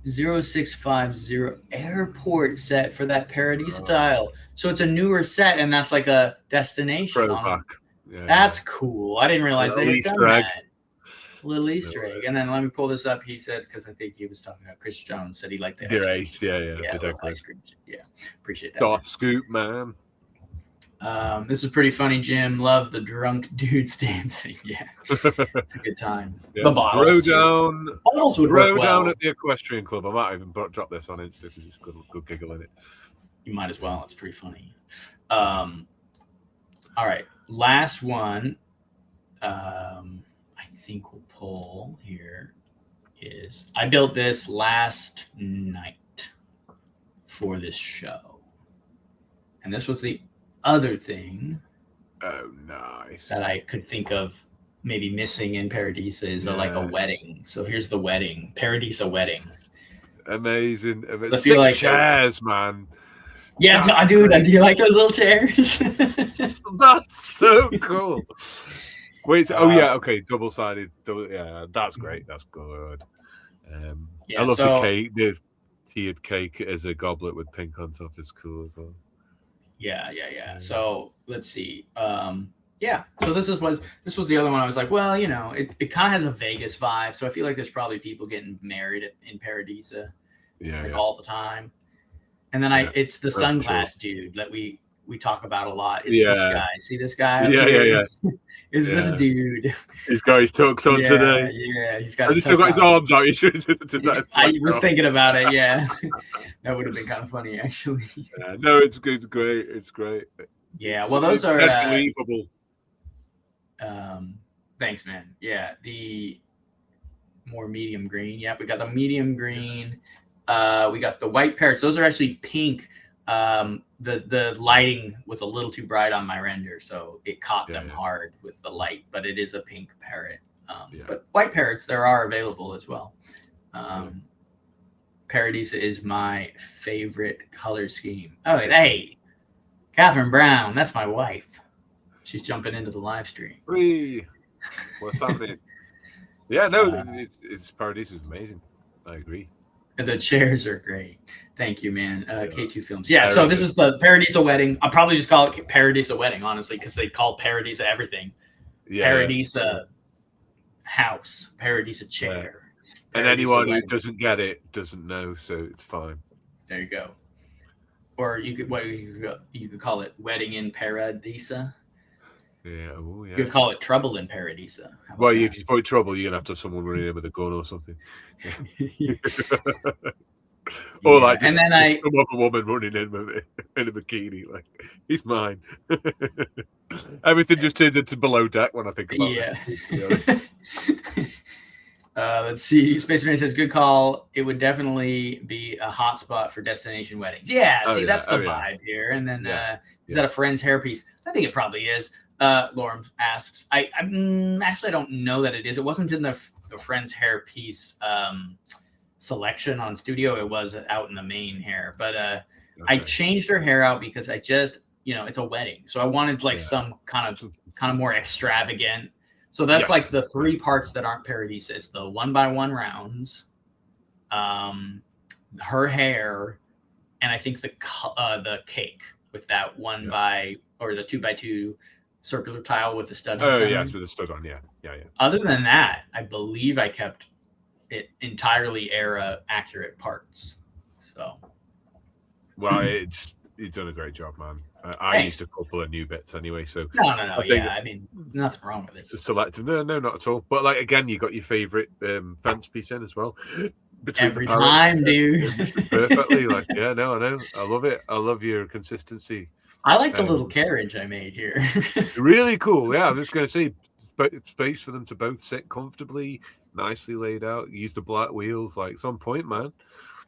0650 airport set for that Paradisa tile. So it's a newer set, and that's like a destination. That's cool. I didn't realize they had done that. Little Easter egg. And then let me pull this up. He said, because I think he was talking about Chris Jones, said he liked the ice cream. Ice cream. Yeah, appreciate that. Soft scoop, man. This is pretty funny, Jim. Love the drunk dudes dancing. Yeah, it's a good time. The bottles. Bottles would work down at the Equestrian Club. I might even drop this on Insta because it's good giggle in it. You might as well. It's pretty funny. All right, last one. I think we'll pull here is I built this last night for this show. And this was the other thing that I could think of maybe missing in Paradisa is like a wedding. So here's the wedding, Paradisa wedding. Amazing. Sick like chairs, man. Yeah, dude, do you like those little chairs? That's so cool. Wait, okay, double-sided. Yeah, that's great. That's good. I love the cake. The tiered cake as a goblet with pink on top is cool as well. Yeah. So let's see. So this was the other one. I was like, well, you know, it kind of has a Vegas vibe. So I feel like there's probably people getting married in Paradisa, all the time. And then it's the sunglass dude that we talk about a lot. It's this guy. See this guy? Yeah. It's this dude. He's got his tux on today. Yeah, he's got. He's still got his arms out. I was thinking about it. Yeah, that would have been kind of funny, actually. Yeah, no, it's good. It's great. It's great. Yeah, well, those are unbelievable. Thanks, man. Yeah, the more medium green. Yeah, we got the medium green. We got the white parrots. Those are actually pink. The lighting was a little too bright on my render, so it caught them hard with the light, but it is a pink parrot. But white parrots, there are available as well. Paradisa is my favorite color scheme. Oh, hey, Catherine Brown, that's my wife. She's jumping into the live stream. Whee! What's happening? Yeah, no, it's Paradisa is amazing. I agree. The chairs are great. Thank you, man. K2 Films. Yeah, so this is the Paradisa wedding. I'll probably just call it Paradisa wedding, honestly, because they call Paradisa everything. Paradisa house, Paradisa chair. Yeah. And anyone who doesn't get it doesn't know, so it's fine. There you go. Or you could call it wedding in Paradisa. Yeah, You could call it trouble in Paradisa. Well, if you put trouble, you're gonna have to have someone running in with a gun or something. Or like just some other woman running in a bikini, like he's mine. Everything just turns into below deck when I think about this. Let's see. Space Marine says, "Good call. It would definitely be a hot spot for destination weddings." Yeah, that's the vibe here. And then is that a friend's hairpiece? I think it probably is. Lauren asks, I actually I don't know that it is. It wasn't in the friend's hairpiece selection on Studio. It was out in the main hair, but I changed her hair out because I just, it's a wedding, so I wanted like some kind of more extravagant. So that's like the three parts that aren't Paradisa. It's the 1x1 rounds, her hair, and I think the cake with that the 2x2 circular tile with the stud. It's with the stud on. Yeah. Other than that, I believe I kept it entirely era accurate parts. So, well, you've done a great job, man. I used a couple of new bits anyway, so no. I mean, nothing wrong with it. It's a selective. No, not at all. But like again, you got your favorite fence piece in as well. Every time, dude. Perfectly. Like, I know. I love it. I love your consistency. I like the little carriage I made here. Really cool. Yeah, I'm just going to say space for them to both sit comfortably, nicely laid out. Use the black wheels. Like, it's on point, man.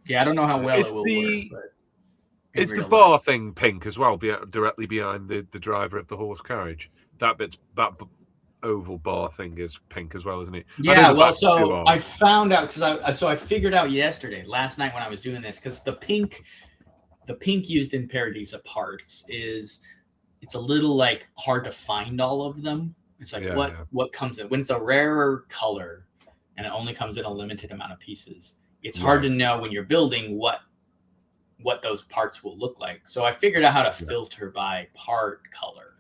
Yeah, I don't know how well it will work. But it's the bar thing pink as well, directly behind the driver of the horse carriage. That oval bar thing is pink as well, isn't it? Yeah, well, so I found out because I figured out last night when I was doing this, because the pink used in Paradisa parts it's a little like hard to find all of them. It's like what comes in when it's a rarer color and it only comes in a limited amount of pieces. It's hard to know when you're building what those parts will look like. So I figured out how to filter by part color.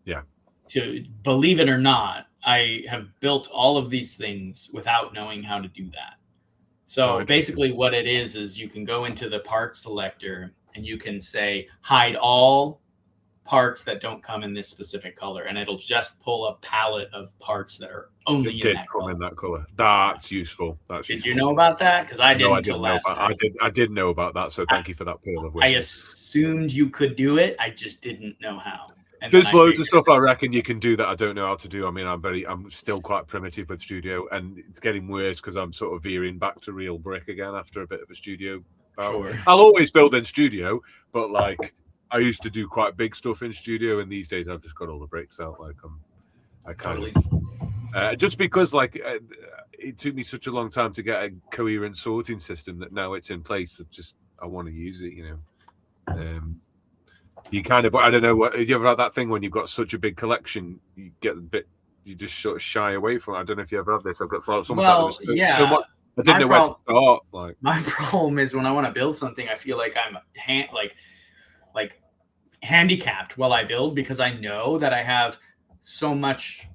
Yeah. To believe it or not, I have built all of these things without knowing how to do that. So basically what it is you can go into the part selector and you can say hide all parts that don't come in this specific color, and it'll just pull a palette of parts that are only in that color. In that color. That's useful. Did you know about that? Because I didn't until last night. I did know about that, so thank you for that pearl of wisdom. I assumed you could do it. I just didn't know how. And There's then I loads of figured, stuff I reckon you can do that I don't know how to do. I mean, I'm still quite primitive with studio, and it's getting worse because I'm sort of veering back to real brick again after a bit of a studio bout. sure. I'll always build in studio, but like I used to do quite big stuff in studio, and these days I've just got all the bricks out. Like I kind Totally. of just because like it took me such a long time to get a coherent sorting system that now it's in place. I want to use it, you know. You kind of, I don't know, what you ever had that thing when you've got such a big collection, you get a bit, you just sort of shy away from it. I don't know if you ever had this. I've got it's almost like Yeah. so much, I didn't know where to start. Like my problem is when I want to build something, I feel like I'm like handicapped while I build because I know that I have so much,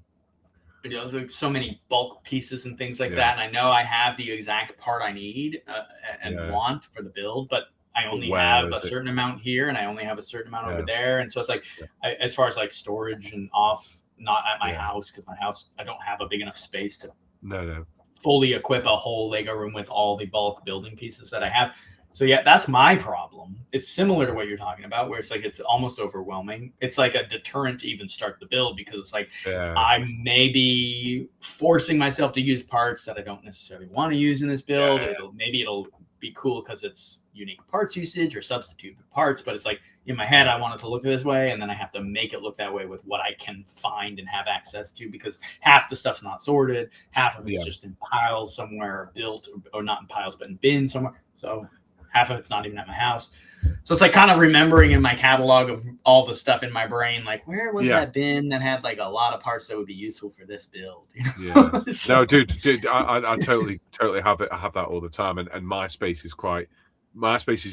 so many bulk pieces and things like that, and I know I have the exact part I need and want for the build, but I only have a certain amount here, and I only have a certain amount over there, and so it's like, as far as like storage and not at my house, because my house, I don't have a big enough space to fully equip a whole Lego room with all the bulk building pieces that I have. So yeah, that's my problem. It's similar to what you're talking about, where it's like it's almost overwhelming. It's like a deterrent to even start the build because it's like I'm maybe forcing myself to use parts that I don't necessarily want to use in this build. Maybe it'll be cool because it's unique parts usage or substitute parts, but it's like in my head I want it to look this way, and then I have to make it look that way with what I can find and have access to, because half the stuff's not sorted, half of it's just in piles somewhere built, or not in piles but in bins somewhere, so half of it's not even at my house. So it's like kind of remembering in my catalog of all the stuff in my brain, like where was that bin that had like a lot of parts that would be useful for this build, you know? No, dude, I totally have it. I have that all the time, and my space is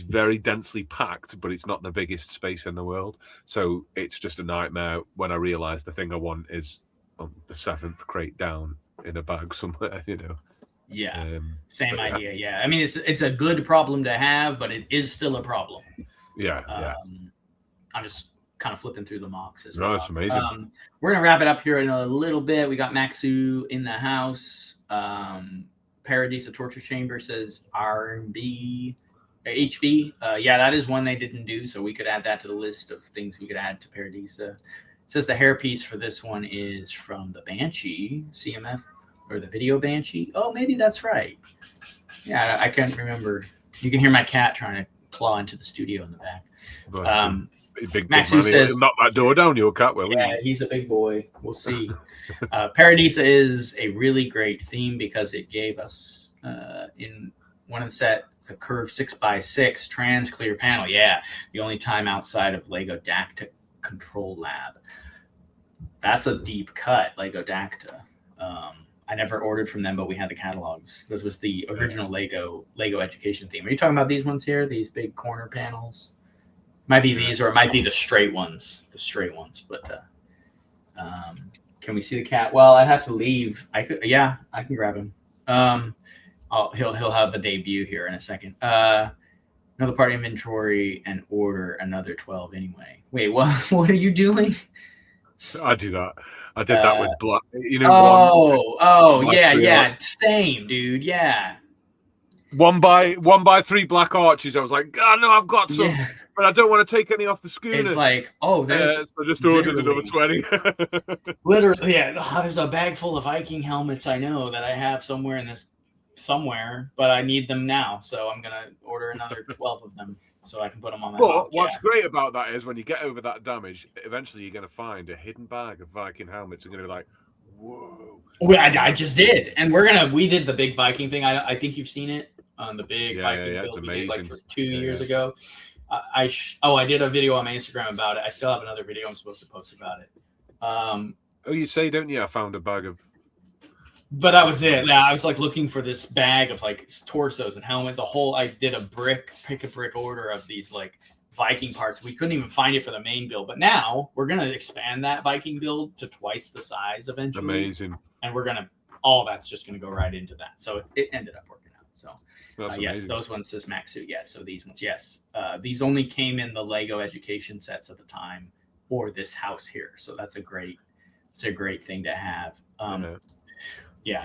very densely packed, but it's not the biggest space in the world, so it's just a nightmare when I realize the thing I want is on the 7th crate down in a bag somewhere, you know. Same idea. I mean, it's a good problem to have, but it is still a problem. I'm just kind of flipping through the mocks as well. That's amazing. We're gonna wrap it up here in a little bit. We got Maxu in the house. Paradisa Torture Chamber says R&B HB. That is one they didn't do, so we could add that to the list of things we could add to Paradisa. It says the hairpiece for this one is from the Banshee CMF, or the video Banshee. Oh, maybe that's right. Yeah, I can't remember. You can hear my cat trying to claw into the studio in the back. Maxu says, knock that door down, your cat will. Yeah, he's a big boy. We'll see. Paradisa is a really great theme because it gave us in one of the set a curved 6x6 trans clear panel. Yeah, the only time outside of Lego Dacta Control Lab. That's a deep cut, Lego Dacta. I never ordered from them, but we had the catalogs. This was the original Lego education theme. Are you talking about these ones here? These big corner panels? Might be these, or it might be the straight ones. But can we see the cat? Well, I'd have to leave. I can grab him. He'll have the debut here in a second. Another part inventory and order another 12 anyway. Wait, what are you doing? I do that. I did that with black. You know. Same, dude. Yeah. 1x3 black arches. I was like, no, I've got some, but I don't want to take any off the schooner. It's like, so I just ordered another 20. Literally, there's a bag full of Viking helmets I know that I have somewhere, but I need them now, so I'm gonna order another 12 of them so I can put them on my box. What's great about that is when you get over that damage, eventually you're gonna find a hidden bag of Viking helmets. You're gonna be like, whoa. I just did, and we did the big Viking thing. I think you've seen it on the big Viking build we did like for 2 years ago. I did a video on my Instagram about it. I still have another video I'm supposed to post about it. You say, don't you? I found a bag of. But that was it. Yeah, I was like looking for this bag of like torsos and helmets. I did a pick a brick order of these like Viking parts. We couldn't even find it for the main build, but now we're gonna expand that Viking build to twice the size eventually. Amazing. And all that's just gonna go right into that. So it ended up working out. So yes, those ones says Maxu. Yes, so these ones, yes. These only came in the Lego education sets at the time, or this house here. So it's a great thing to have.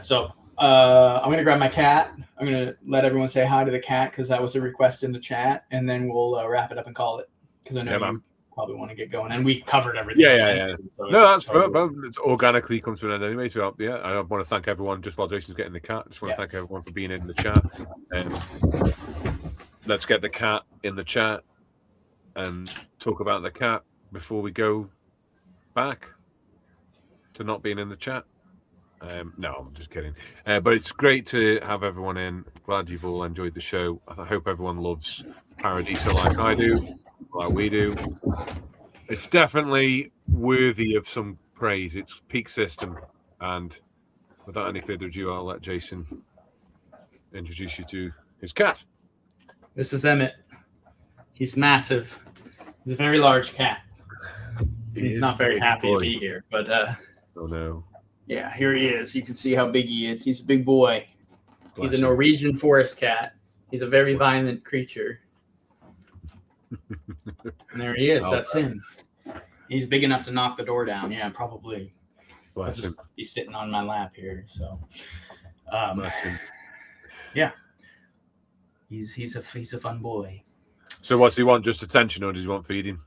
So I'm going to grab my cat. I'm going to let everyone say hi to the cat because that was a request in the chat, and then we'll wrap it up and call it because I know probably want to get going. And we covered everything. Yeah. So No, that's it's organically comes to an end anyway. So yeah, I want to thank everyone. Just while Jason's getting the cat, just want to thank everyone for being in the chat. Let's get the cat in the chat and talk about the cat before we go back to not being in the chat. No, I'm just kidding. But it's great to have everyone in. Glad you've all enjoyed the show. I hope everyone loves Paradisa like I do, like we do. It's definitely worthy of some praise. It's peak system. And without any further ado, I'll let Jason introduce you to his cat. This is Emmett. He's massive. He's a very large cat. He's not very happy to be here, but oh no. Yeah, here he is. You can see how big he is. He's a big boy. Bless He's a Norwegian forest cat. He's a very violent creature. And there he is. That's him. He's big enough to knock the door down. Yeah, probably. Bless him. He's sitting on my lap here. So, bless him. Yeah. He's a fun boy. So what's he want? Just attention, or does he want feeding?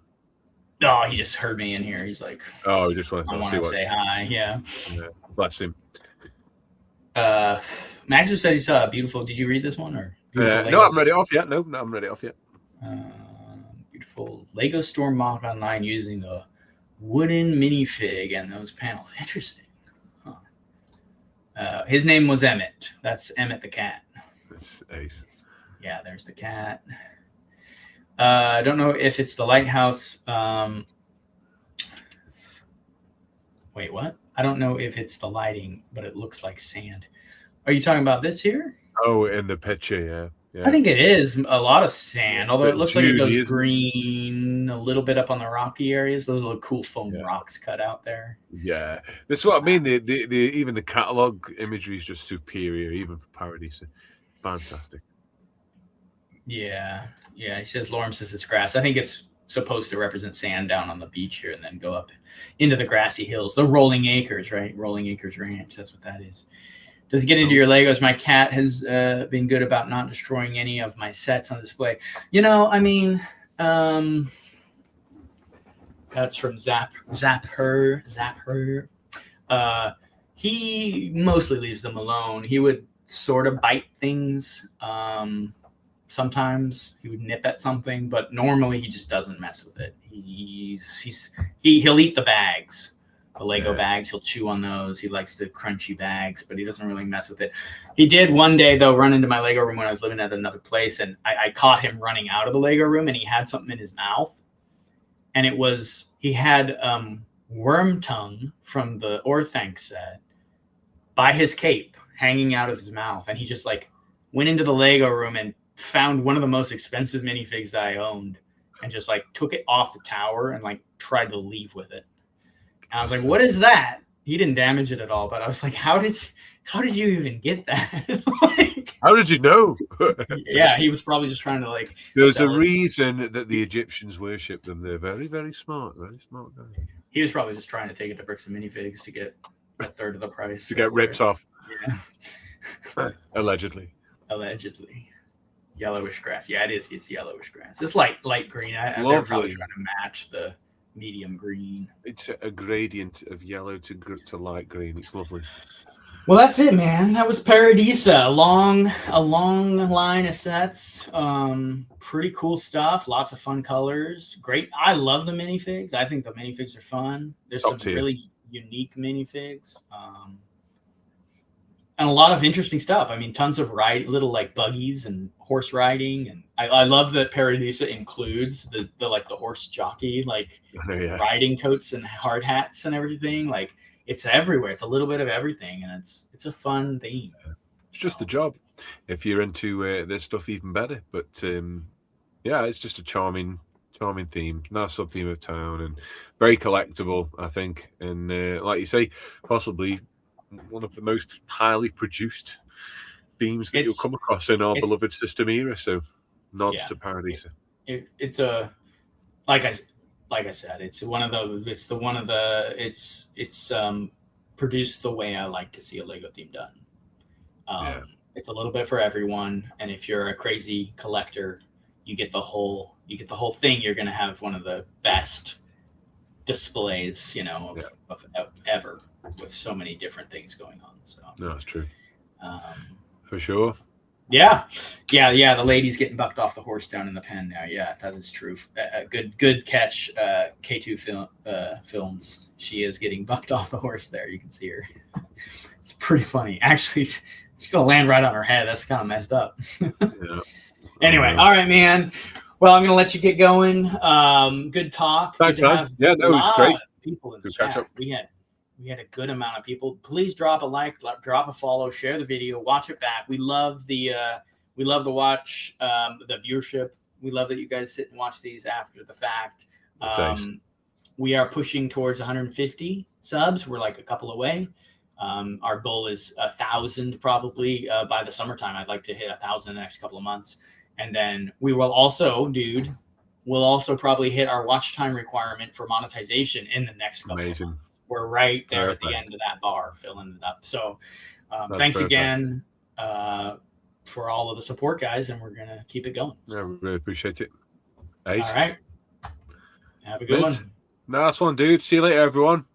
Oh, he just heard me in here. He's like, oh, he just wants to say hi. Yeah. Bless him. Max just said he saw beautiful. Did you read this one or? No, I haven't read it off yet. No, I haven't read it off yet. Beautiful Lego store mock online using the wooden minifig and those panels. Interesting. Huh. His name was Emmett. That's Emmett the cat. That's ace. Yeah, there's the cat. I don't know if it's the lighthouse. Wait, what? I don't know if it's the lighting, but it looks like sand. Are you talking about this here? Oh, in the picture, yeah. I think it is a lot of sand, although it looks like it goes isn't green a little bit up on the rocky areas. Those little cool foam rocks cut out there. Yeah, that's what I mean. The even the catalog imagery is just superior, even for Paradisa. Fantastic. Yeah. He says Lorem says it's grass. I think it's supposed to represent sand down on the beach here and then go up into the grassy hills. The Rolling Acres, right? Rolling Acres Ranch. That's what that is. Does it get into your Legos? My cat has been good about not destroying any of my sets on display. I mean, that's from Zap Her. He mostly leaves them alone. He would sort of bite things. Sometimes he would nip at something, but normally he just doesn't mess with it. He'll eat the bags, the Lego bags. He'll chew on those. He likes the crunchy bags, but he doesn't really mess with it. He did one day though run into my Lego room when I was living at another place, and I caught him running out of the Lego room, and he had something in his mouth, and he had worm tongue from the Orthanc set by his cape hanging out of his mouth, and he just like went into the Lego room and found one of the most expensive minifigs that I owned and just like took it off the tower and like tried to leave with it. And I was like, what is that? He didn't damage it at all, but I was like, how did you even get that? Like, how did you know? Yeah, he was probably just trying to like. There's a reason that the Egyptians worship them. They're very, very smart guys. He was probably just trying to take it to Bricks and Minifigs to get a third of the price. To get rips off. Yeah. Allegedly. Yellowish grass. Yeah, it is. It's yellowish grass. It's light green. They're probably trying to match the medium green. It's a gradient of yellow to light green. It's lovely. Well, that's it, man. That was Paradisa. A long line of sets. Pretty cool stuff. Lots of fun colors. Great. I love the minifigs. I think the minifigs are fun. There's some really unique minifigs. And a lot of interesting stuff. I mean, tons of little like buggies and horse riding, and I love that Paradisa includes the like the horse jockey riding coats and hard hats and everything. Like it's everywhere. It's a little bit of everything, and it's a fun theme. It's just the job. If you're into this stuff, even better. But it's just a charming theme. Nice sub theme of town and very collectible, I think. And like you say, possibly one of the most highly produced themes that you'll come across in our beloved system era. So nods to Paradisa. It's a like I said, it's produced the way I like to see a Lego theme done. It's a little bit for everyone, and if you're a crazy collector, you get the whole you get the whole thing, you're going to have one of the best displays, of ever, with so many different things going on. So no, that's true. For sure. Yeah. The lady's getting bucked off the horse down in the pen now. Yeah, that is true. Good catch, K2 Films. She is getting bucked off the horse there. You can see her. It's pretty funny. Actually, she's going to land right on her head. That's kind of messed up. Yeah. Anyway, all right, man. Well, I'm going to let you get going. Good talk. Thanks, man. Yeah, that was great. People in the chat. We had a good amount of people. Please drop a like, drop a follow, share the video, watch it back. We love to watch the viewership. We love that you guys sit and watch these after the fact. We are pushing towards 150 subs. We're like a couple away. Our goal is 1,000 probably by the summertime. I'd like to hit 1,000 in the next couple of months. And then we will also, we'll also probably hit our watch time requirement for monetization in the next couple of months. We're right there at the end of that bar, filling it up. So thanks again for all of the support, guys, and we're going to keep it going. So. Yeah, we really appreciate it. All right. Have a good one. Nice one, dude. See you later, everyone.